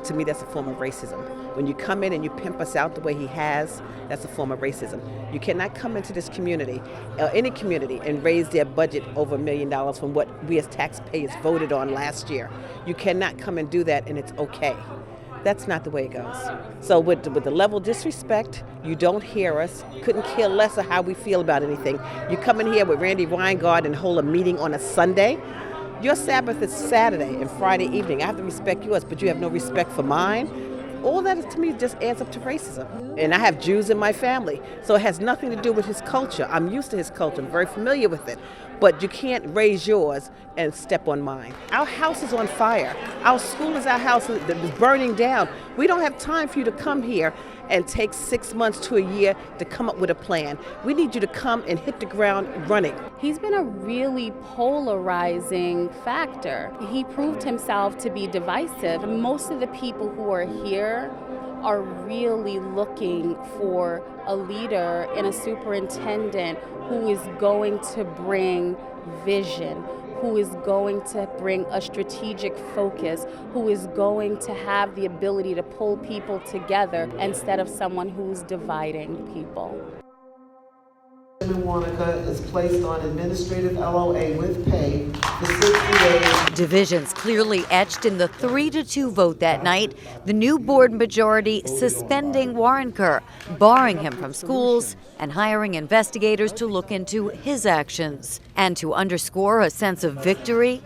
to me that's a form of racism. When you come in and you pimp us out the way he has, that's a form of racism. You cannot come into this community, or any community, and raise their budget over $1 million from what we as taxpayers voted on last year. You cannot come and do that and it's okay. That's not the way it goes. So with the level of disrespect, you don't hear us, couldn't care less of how we feel about anything. You come in here with Randy Weingard and hold a meeting on a Sunday. Your Sabbath is Saturday and Friday evening. I have to respect yours, but you have no respect for mine. All that to me just adds up to racism. And I have Jews in my family, so it has nothing to do with his culture. I'm used to his culture, I'm very familiar with it. But you can't raise yours and step on mine. Our house is on fire. Our school is our house that is burning down. We don't have time for you to come here and take 6 months to a year to come up with a plan. We need you to come and hit the ground running. He's been a really polarizing factor. He proved himself to be divisive. Most of the people who are here are really looking for a leader and a superintendent who is going to bring vision, who is going to bring a strategic focus, who is going to have the ability to pull people together instead of someone who's dividing people. Warnica is placed on administrative LOA with pay for 60 days. Divisions clearly etched in the 3-2 vote that night. The new board majority suspending Warrenker, barring him from schools, and hiring investigators to look into his actions. And to underscore a sense of victory,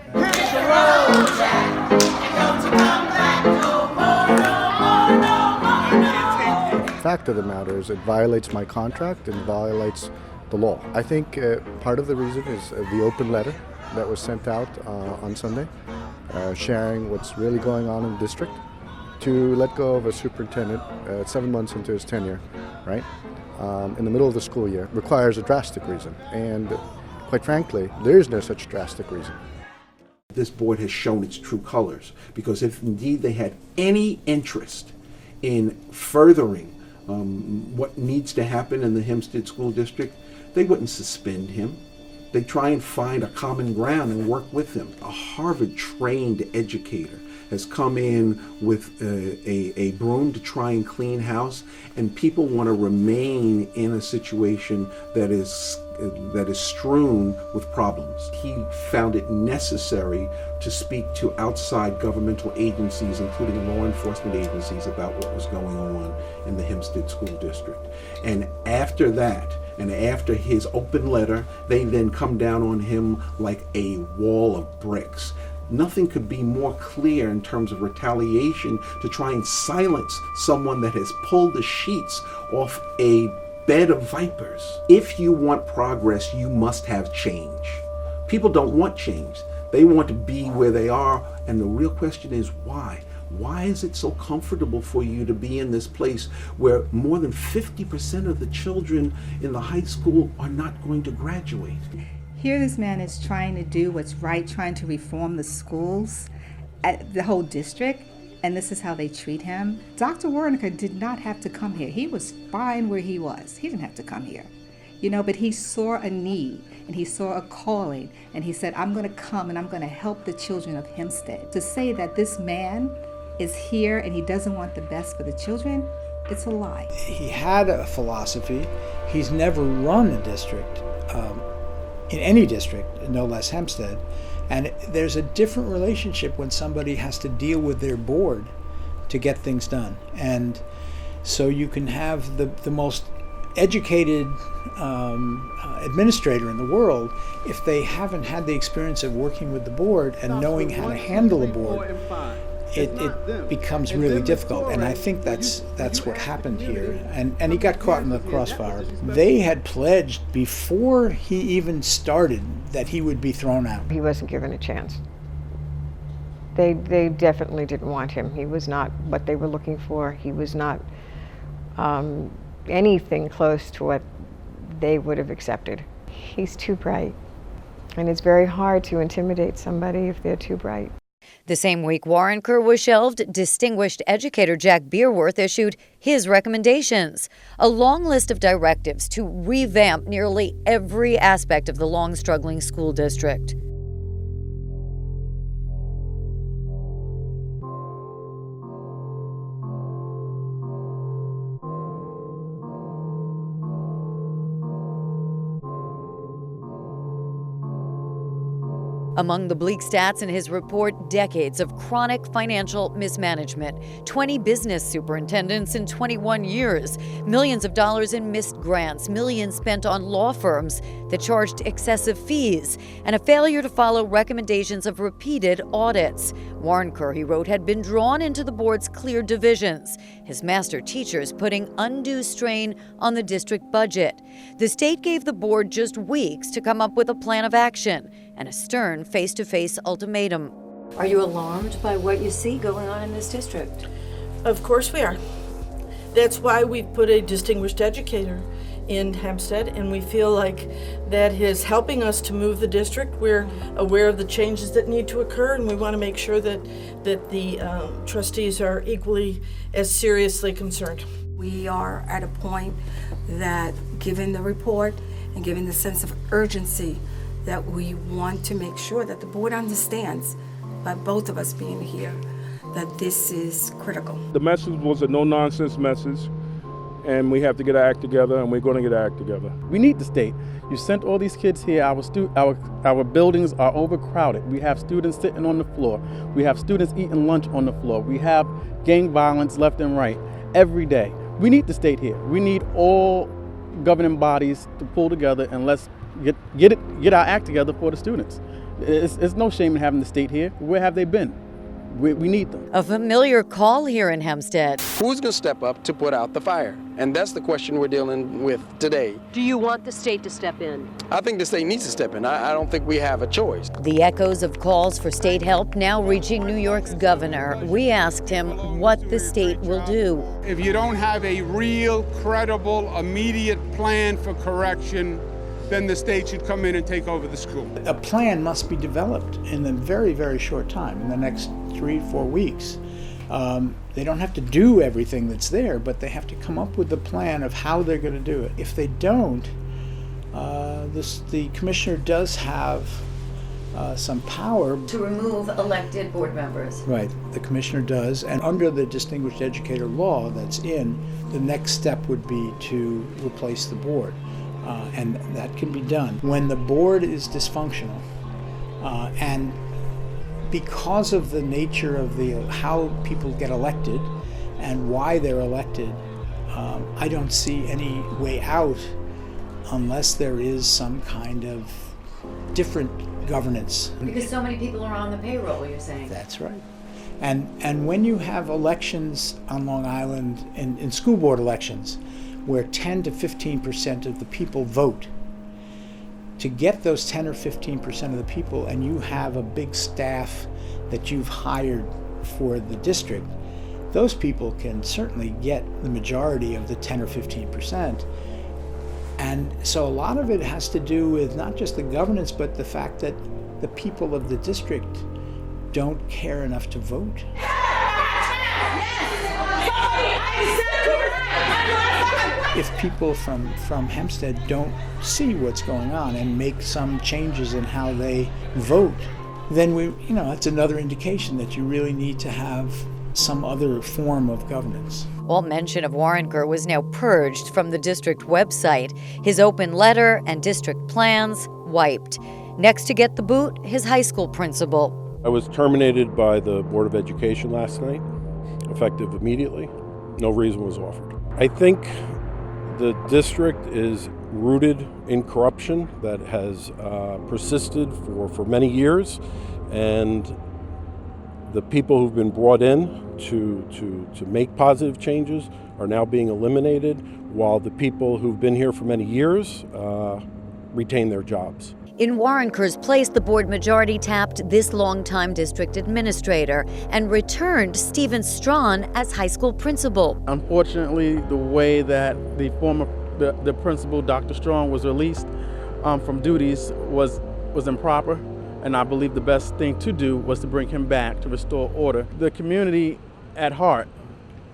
The fact of the matter is it violates my contract and violates the law. I think part of the reason is the open letter that was sent out on Sunday, sharing what's really going on in the district. To let go of a superintendent 7 months into his tenure, right, in the middle of the school year, requires a drastic reason. And quite frankly, there is no such drastic reason. This board has shown its true colors, because if indeed they had any interest in furthering what needs to happen in the Hemsptead School District, they wouldn't suspend him. They'd try and find a common ground and work with him. A Harvard-trained educator has come in with a broom to try and clean house, and people want to remain in a situation that is strewn with problems. He found it necessary to speak to outside governmental agencies, including law enforcement agencies, about what was going on in the Hemsptead School District. And after that, and after his open letter, they then come down on him like a wall of bricks. Nothing could be more clear in terms of retaliation to try and silence someone that has pulled the sheets off a bed of vipers. If you want progress, you must have change. People don't want change. They want to be where they are, and the real question is why? Why is it so comfortable for you to be in this place where more than 50% of the children in the high school are not going to graduate? Here this man is trying to do what's right, trying to reform the schools, the whole district, and this is how they treat him. Dr. Warnica did not have to come here. He was fine where he was. He didn't have to come here. But he saw a need, and he saw a calling, and he said, I'm going to come and I'm going to help the children of Hempstead. To say that this man is here and he doesn't want the best for the children, it's a lie. He had a philosophy. He's never run a district, in any district, no less Hempstead. And there's a different relationship when somebody has to deal with their board to get things done. And so you can have the most educated administrator in the world, if they haven't had the experience of working with the board and knowing how to handle a board, it becomes really difficult. And I think that's what happened here. And he got caught in the crossfire. They had pledged before he even started that he would be thrown out. He wasn't given a chance. They definitely didn't want him. He was not what they were looking for. He was not anything close to what they would have accepted. He's too bright. And it's very hard to intimidate somebody if they're too bright. The same week Warrenker was shelved, distinguished educator Jack Beerworth issued his recommendations, a long list of directives to revamp nearly every aspect of the long-struggling school district. Among the bleak stats in his report, decades of chronic financial mismanagement, 20 business superintendents in 21 years, millions of dollars in missed grants, millions spent on law firms that charged excessive fees, and a failure to follow recommendations of repeated audits. Warrenker, he wrote, had been drawn into the board's clear divisions, his master teachers putting undue strain on the district budget. The state gave the board just weeks to come up with a plan of action and a stern face-to-face ultimatum. Are you alarmed by what you see going on in this district? Of course we are. That's why we put a distinguished educator in Hempstead, and we feel like that is helping us to move the district. We're aware of the changes that need to occur, and we want to make sure that the trustees are equally as seriously concerned. We are at a point that, given the report and given the sense of urgency, that we want to make sure that the board understands, by both of us being here, that this is critical. The message was a no-nonsense message, and we have to get our act together, and we're going to get our act together. We need the state. You sent all these kids here. Our buildings are overcrowded. We have students sitting on the floor. We have students eating lunch on the floor. We have gang violence left and right every day. We need the state here. We need all governing bodies to pull together and let's get our act together for the students. It's no shame in having the state here. Where have they been? We need them. A familiar call here in Hempstead. Who's going to step up to put out the fire? And that's the question we're dealing with today. Do you want the state to step in? I think the state needs to step in. I don't think we have a choice. The echoes of calls for state help now reaching New York's governor. We asked him what the state will do. If you don't have a real, credible, immediate plan for correction, then the state should come in and take over the school. A plan must be developed in a very, very short time, in the next 3-4 weeks. They don't have to do everything that's there, but they have to come up with the plan of how they're going to do it. If they don't, the commissioner does have some power to remove elected board members. Right, the commissioner does, and under the distinguished educator law that's in, the next step would be to replace the board. And that can be done. When the board is dysfunctional, and because of the nature of how people get elected and why they're elected, I don't see any way out unless there is some kind of different governance. Because so many people are on the payroll, you're saying. That's right. And when you have elections on Long Island, in school board elections, where 10 to 15% of the people vote, to get those 10 or 15% of the people, and you have a big staff that you've hired for the district, those people can certainly get the majority of the 10 or 15%. And so a lot of it has to do with not just the governance, but the fact that the people of the district don't care enough to vote. If people from Hempstead don't see what's going on and make some changes in how they vote, then it's another indication that you really need to have some other form of governance. All mention of Warrenker was now purged from the district website. His open letter and district plans wiped. Next to get the boot, his high school principal. I was terminated by the Board of Education last night, effective immediately. No reason was offered. I think the district is rooted in corruption that has persisted for many years, and the people who've been brought in to make positive changes are now being eliminated, while the people who've been here for many years retain their jobs. In Warrenker's place, the board majority tapped this longtime district administrator and returned Stephen Strawn as high school principal. Unfortunately, the way that the principal, Dr. Strawn, was released from duties was improper, and I believe the best thing to do was to bring him back to restore order. The community at heart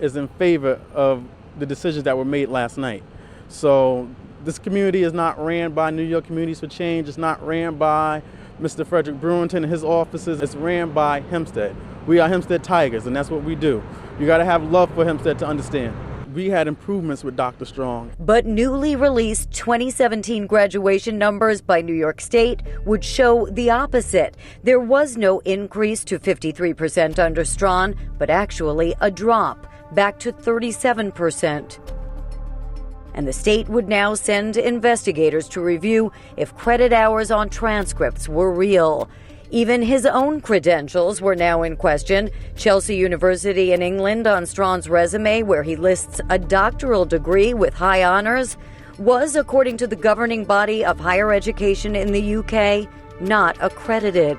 is in favor of the decisions that were made last night. So this community is not ran by New York Communities for Change. It's not ran by Mr. Frederick Brewington and his offices. It's ran by Hempstead. We are Hempstead Tigers, and that's what we do. You got to have love for Hempstead to understand. We had improvements with Dr. Strong. But newly released 2017 graduation numbers by New York State would show the opposite. There was no increase to 53% under Strawn, but actually a drop back to 37%. And the state would now send investigators to review if credit hours on transcripts were real. Even his own credentials were now in question. Chelsea University in England on Strawn's resume, where he lists a doctoral degree with high honors, was, according to the governing body of higher education in the UK, not accredited.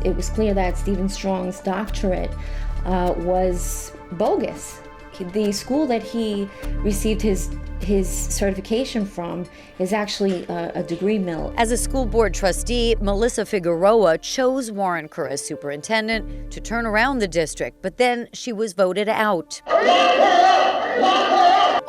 It was clear that Stephen Strong's doctorate was bogus. The school that he received his certification from is actually a degree mill. As a school board trustee, Melissa Figueroa chose Warrenker as superintendent to turn around the district, but then she was voted out.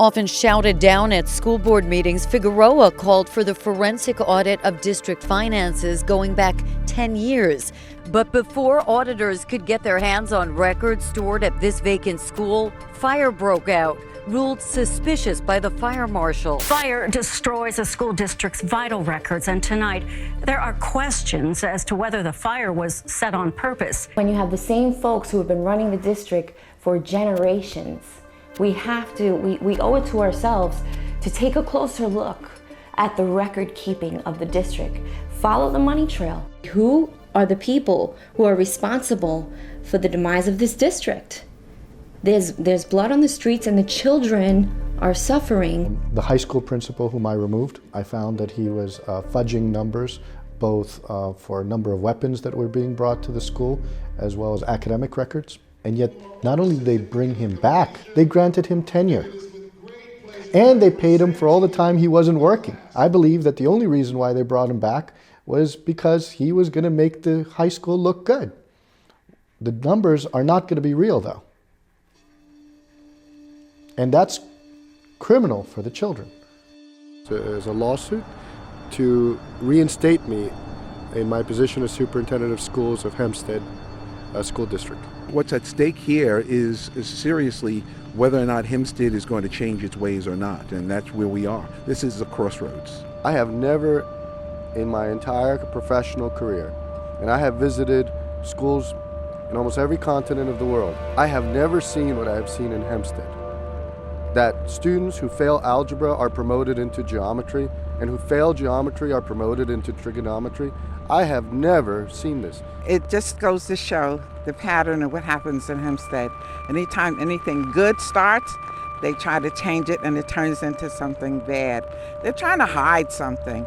Often shouted down at school board meetings, Figueroa called for the forensic audit of district finances going back 10 years. But before auditors could get their hands on records stored at this vacant school, fire broke out, ruled suspicious by the fire marshal. Fire destroys a school district's vital records, and tonight there are questions as to whether the fire was set on purpose. When you have the same folks who have been running the district for generations, we owe it to ourselves to take a closer look at the record keeping of the district. Follow the money trail. Who are the people who are responsible for the demise of this district? There's blood on the streets and the children are suffering. The high school principal whom I removed, I found that he was fudging numbers, both for a number of weapons that were being brought to the school, as well as academic records. And yet, not only did they bring him back, they granted him tenure. And they paid him for all the time he wasn't working. I believe that the only reason why they brought him back was because he was going to make the high school look good. The numbers are not going to be real, though. And that's criminal for the children. There's a lawsuit to reinstate me in my position as superintendent of schools of Hempstead School District. What's at stake here is seriously whether or not Hempstead is going to change its ways or not, and that's where we are. This is a crossroads. I have never, in my entire professional career, and I have visited schools in almost every continent of the world, I have never seen what I have seen in Hempstead. That students who fail algebra are promoted into geometry, and who fail geometry are promoted into trigonometry. I have never seen this. It just goes to show the pattern of what happens in Hempstead. Anytime anything good starts, they try to change it and it turns into something bad. They're trying to hide something.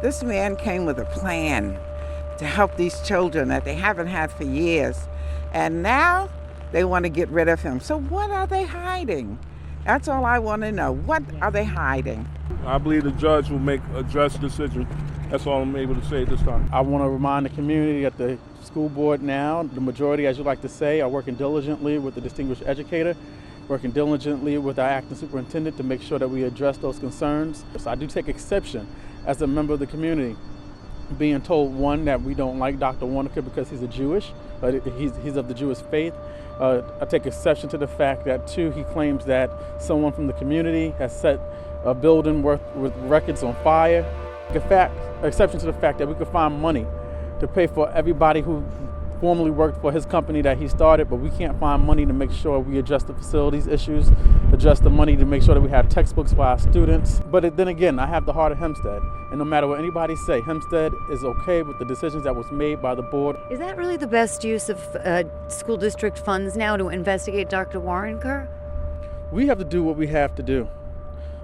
This man came with a plan to help these children that they haven't had for years. And now they want to get rid of him. So what are they hiding? That's all I want to know. What are they hiding? I believe the judge will make a just decision. That's all I'm able to say at this time. I want to remind the community that the school board now, the majority, as you like to say, are working diligently with the distinguished educator, working diligently with our acting superintendent to make sure that we address those concerns. So I do take exception as a member of the community being told, one, that we don't like Dr. Warnaker because he's a Jewish, but he's of the Jewish faith. I take exception to the fact that, two, he claims that someone from the community has set a building with records on fire. Exception to the fact that we could find money to pay for everybody who formerly worked for his company that he started, but we can't find money to make sure we address the facilities issues, adjust the money to make sure that we have textbooks for our students. But then again, I have the heart of Hempstead, and no matter what anybody say, Hempstead is okay with the decisions that was made by the board. Is that really the best use of school district funds now, to investigate Dr. Warnaker? We have to do what we have to do.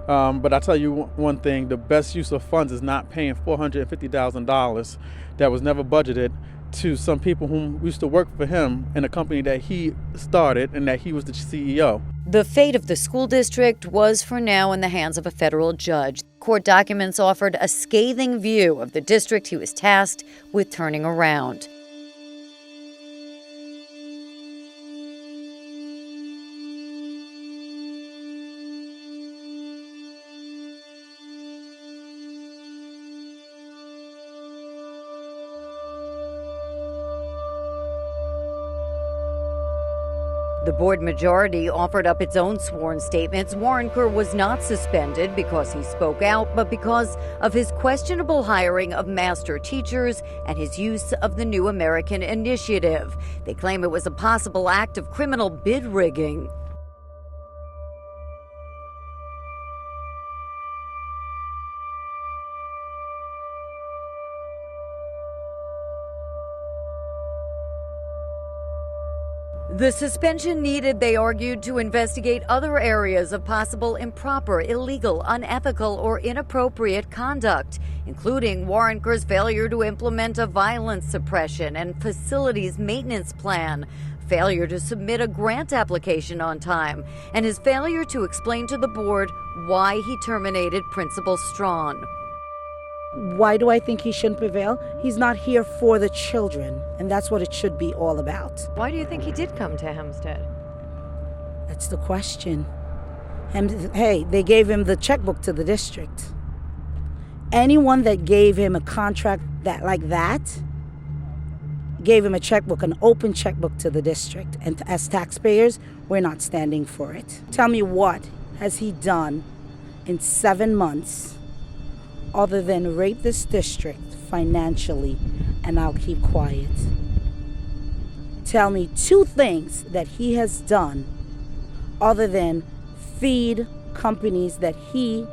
But I'll tell you one thing, the best use of funds is not paying $450,000 that was never budgeted to some people who used to work for him in a company that he started and that he was the CEO. The fate of the school district was for now in the hands of a federal judge. Court documents offered a scathing view of the district he was tasked with turning around. The board majority offered up its own sworn statements. Warnaker was not suspended because he spoke out, but because of his questionable hiring of master teachers and his use of the New American Initiative. They claim it was a possible act of criminal bid rigging. The suspension needed, they argued, to investigate other areas of possible improper, illegal, unethical, or inappropriate conduct, including Warnaker's failure to implement a violence suppression and facilities maintenance plan, failure to submit a grant application on time, and his failure to explain to the board why he terminated Principal Strawn. Why do I think he shouldn't prevail? He's not here for the children, and that's what it should be all about. Why do you think he did come to Hempstead? That's the question. Hey, they gave him the checkbook to the district. Anyone that gave him a contract like that gave him a checkbook, an open checkbook to the district. And as taxpayers, we're not standing for it. Tell me, what has he done in 7 months other than rape this district financially, and I'll keep quiet? Tell me 2 things that he has done other than feed companies that he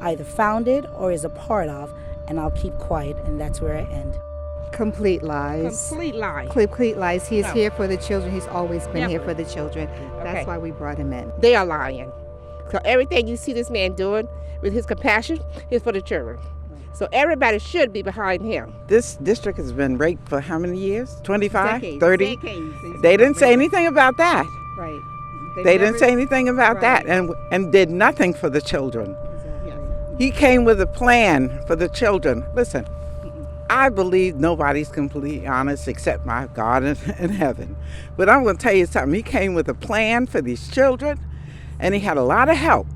either founded or is a part of, and I'll keep quiet, and that's where I end. Complete lies. Complete lies. Complete lies. He is No. here for the children. He's always been Never. here for the children. That's Okay. why we brought him in. They are lying. So everything you see this man doing with his compassion is for the children. So everybody should be behind him. This district has been raped for how many years? 25? Decades. 30? Decades. They didn't say anything about that. Right. They didn't say anything about that and did nothing for the children. He came with a plan for the children. Listen, I believe nobody's completely honest except my God in heaven. But I'm going to tell you something. He came with a plan for these children, and he had a lot of help.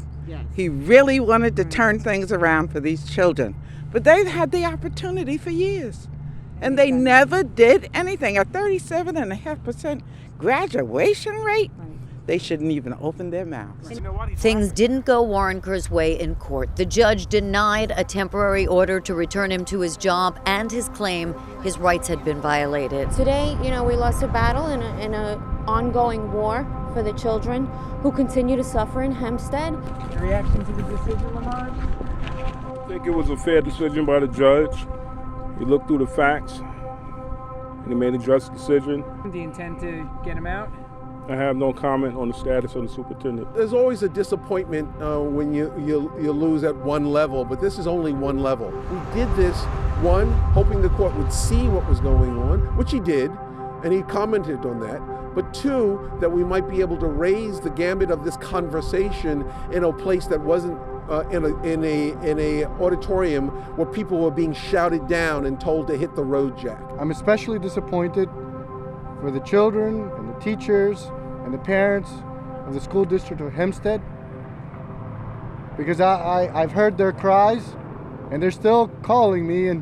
He really wanted to turn things around for these children. But they've had the opportunity for years, and they never did anything. A 37.5% graduation rate? They shouldn't even open their mouths. Things didn't go Warrenker's way in court. The judge denied a temporary order to return him to his job and his claim his rights had been violated. Today, we lost a battle in an ongoing war for the children who continue to suffer in Hempstead. Reaction to the decision, Lamont? I think it was a fair decision by the judge. He looked through the facts and he made a just decision. Do you intend to get him out? I have no comment on the status of the superintendent. There's always a disappointment when you lose at one level, but this is only one level. We did this, one, hoping the court would see what was going on, which he did, and he commented on that. But two, that we might be able to raise the gambit of this conversation in a place that wasn't in a auditorium where people were being shouted down and told to hit the road jack. I'm especially disappointed for the children and the teachers and the parents of the school district of Hempstead, because I've heard their cries and they're still calling me and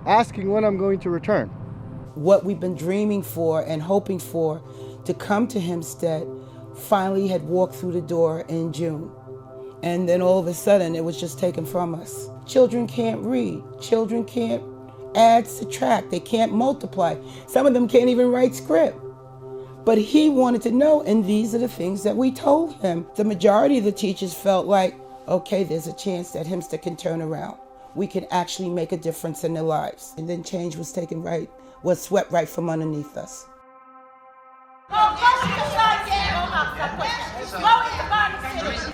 asking when I'm going to return. What we've been dreaming for and hoping for to come to Hempstead finally had walked through the door in June. And then all of a sudden it was just taken from us. Children can't read. Children can't add, subtract. They can't multiply. Some of them can't even write script. But he wanted to know, and these are the things that we told him. The majority of the teachers felt like, okay, there's a chance that Hempstead can turn around. We can actually make a difference in their lives. And then change was swept right from underneath us.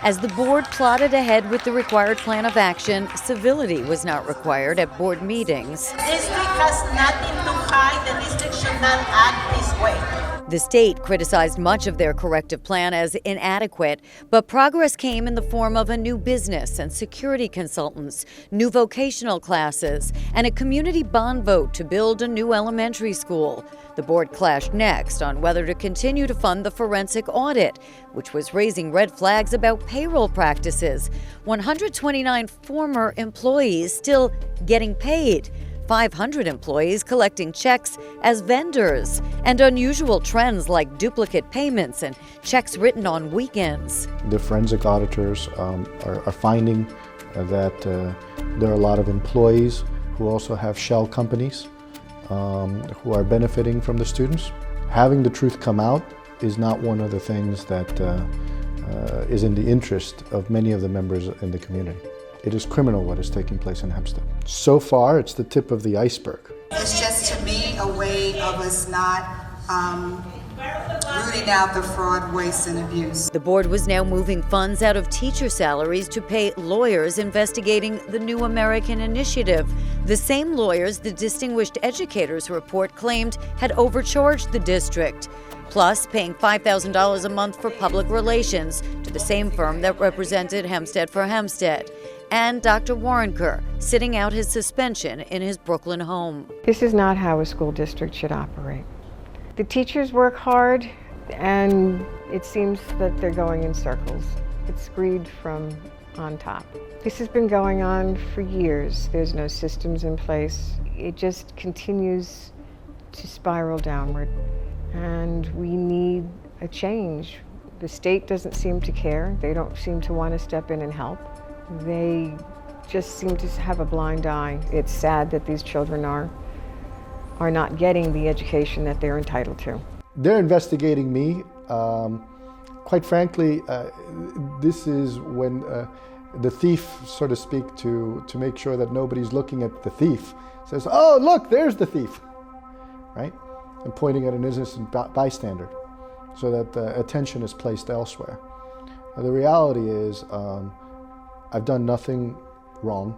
As the board plodded ahead with the required plan of action, civility was not required at board meetings. The district has nothing to hide. The district should not act this way. The state criticized much of their corrective plan as inadequate, but progress came in the form of a new business and security consultants, new vocational classes, and a community bond vote to build a new elementary school. The board clashed next on whether to continue to fund the forensic audit, which was raising red flags about payroll practices. 129 former employees still getting paid. 500 employees collecting checks as vendors, and unusual trends like duplicate payments and checks written on weekends. The forensic auditors are finding that there are a lot of employees who also have shell companies who are benefiting from the students. Having the truth come out is not one of the things that is in the interest of many of the members in the community. It is criminal what is taking place in Hempstead. So far, it's the tip of the iceberg. It's just, to me, a way of us not rooting out the fraud, waste, and abuse. The board was now moving funds out of teacher salaries to pay lawyers investigating the New American Initiative. The same lawyers the Distinguished Educators Report claimed had overcharged the district, plus paying $5,000 a month for public relations to the same firm that represented Hempstead for Hempstead. And Dr. Warrenker sitting out his suspension in his Brooklyn home. This is not how a school district should operate. The teachers work hard, and it seems that they're going in circles. It's greed from on top. This has been going on for years. There's no systems in place. It just continues to spiral downward. And we need a change. The state doesn't seem to care. They don't seem to want to step in and help. They just seem to have a blind eye. It's sad that these children are not getting the education that they're entitled to. They're investigating me. Quite frankly, this is when the thief, so to speak, to make sure that nobody's looking at the thief, says, "Oh, look, there's the thief," right? And pointing at an innocent bystander, so that the attention is placed elsewhere. The reality is, I've done nothing wrong.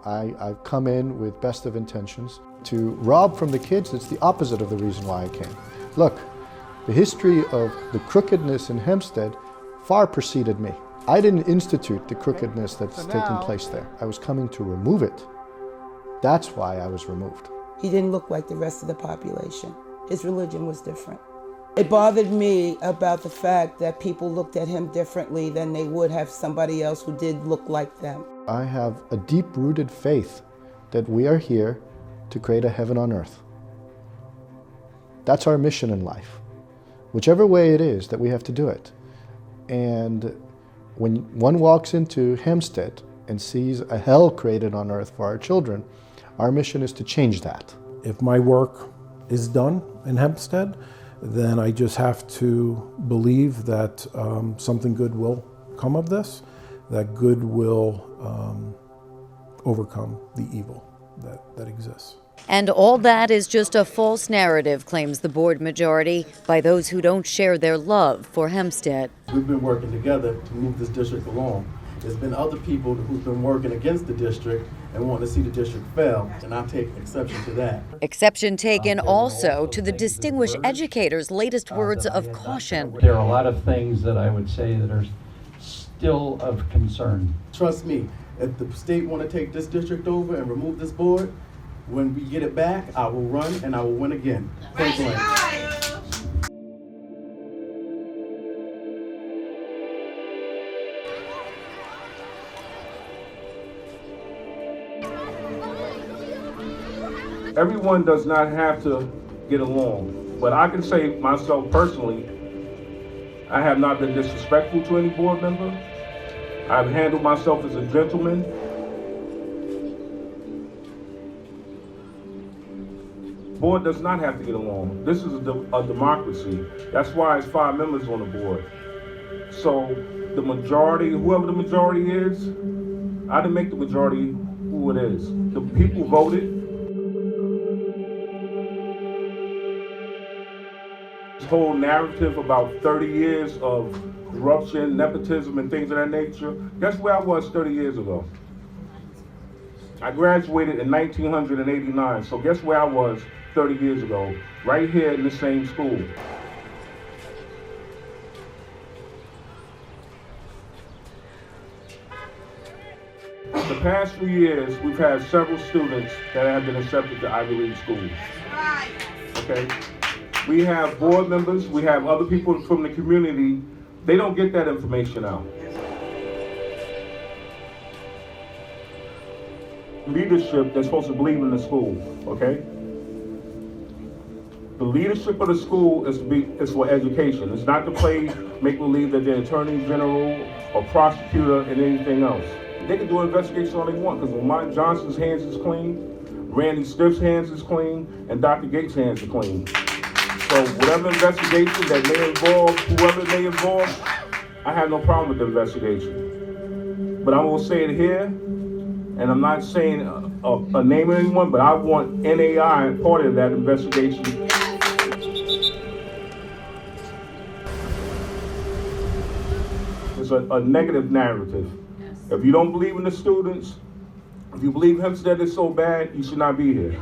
I've come in with best of intentions. To rob from the kids, it's the opposite of the reason why I came. Look, the history of the crookedness in Hempstead far preceded me. I didn't institute the crookedness that's taking place there. I was coming to remove it. That's why I was removed. He didn't look like the rest of the population. His religion was different. It bothered me about the fact that people looked at him differently than they would have somebody else who did look like them. I have a deep-rooted faith that we are here to create a heaven on earth. That's our mission in life. Whichever way it is that we have to do it. And when one walks into Hempstead and sees a hell created on earth for our children, our mission is to change that. If my work is done in Hempstead, then I just have to believe that something good will come of this, that good will overcome the evil that exists. And all that is just a false narrative, claims the board majority, by those who don't share their love for Hempstead. We've been working together to move this district along. There's been other people who've been working against the district and want to see the district fail, and I take exception to that. Exception taken also to the distinguished educator's latest words of caution. There are a lot of things that I would say that are still of concern. Trust me, if the state want to take this district over and remove this board, when we get it back, I will run and I will win again. Point blank. Everyone does not have to get along, but I can say myself personally, I have not been disrespectful to any board member. I've handled myself as a gentleman. Board does not have to get along. This is a democracy. That's why it's 5 members on the board. So the majority, whoever the majority is, I didn't make the majority who it is. The people voted. This whole narrative about 30 years of corruption, nepotism, and things of that nature, guess where I was 30 years ago? I graduated in 1989, so guess where I was 30 years ago, right here in the same school. The past few years, we've had several students that have been accepted to Ivy League schools. Okay? We have board members, we have other people from the community. They don't get that information out. Leadership that's supposed to believe in the school, okay? The leadership of the school is for education. It's not to play make-believe that they're attorney general or prosecutor and anything else. They can do an investigation all they want, because when Mike Johnson's hands is clean, Randy Stiff's hands is clean, and Dr. Gates' hands are clean. So whatever investigation that may involve, whoever it may involve, I have no problem with the investigation. But I will say it here, and I'm not saying a name of anyone, but I want NAI part of that investigation. It's a negative narrative. If you don't believe in the students, if you believe Hempstead is so bad, you should not be here.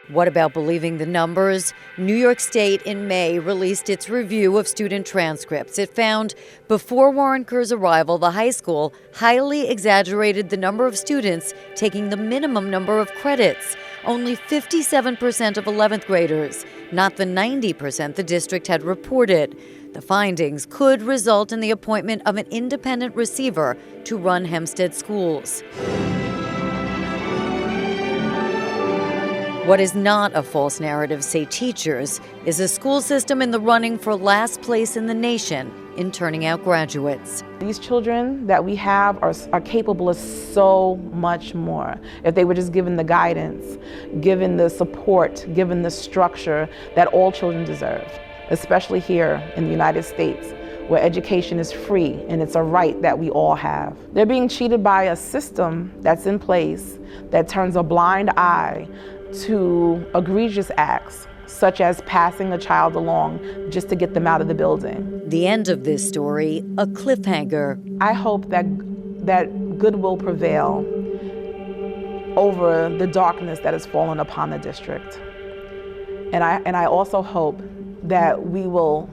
What about believing the numbers? New York State in May released its review of student transcripts. It found before Warren Kerr's arrival, the high school highly exaggerated the number of students taking the minimum number of credits. Only 57% of 11th graders, not the 90% the district had reported. The findings could result in the appointment of an independent receiver to run Hemsptead schools. What is not a false narrative, say teachers, is a school system in the running for last place in the nation in turning out graduates. These children that we have are capable of so much more if they were just given the guidance, given the support, given the structure that all children deserve, especially here in the United States, where education is free and it's a right that we all have. They're being cheated by a system that's in place that turns a blind eye to egregious acts, such as passing a child along just to get them out of the building. The end of this story, a cliffhanger. I hope that good will prevail over the darkness that has fallen upon the district. And I also hope that we will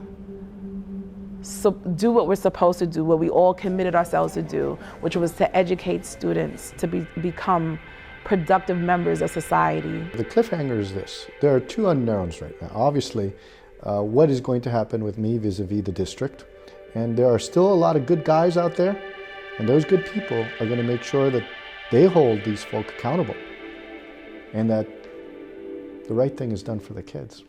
do what we're supposed to do, what we all committed ourselves to do, which was to educate students to become productive members of society. The cliffhanger is this. There are two unknowns right now. Obviously, what is going to happen with me vis-a-vis the district. And there are still a lot of good guys out there, and those good people are going to make sure that they hold these folk accountable and that the right thing is done for the kids.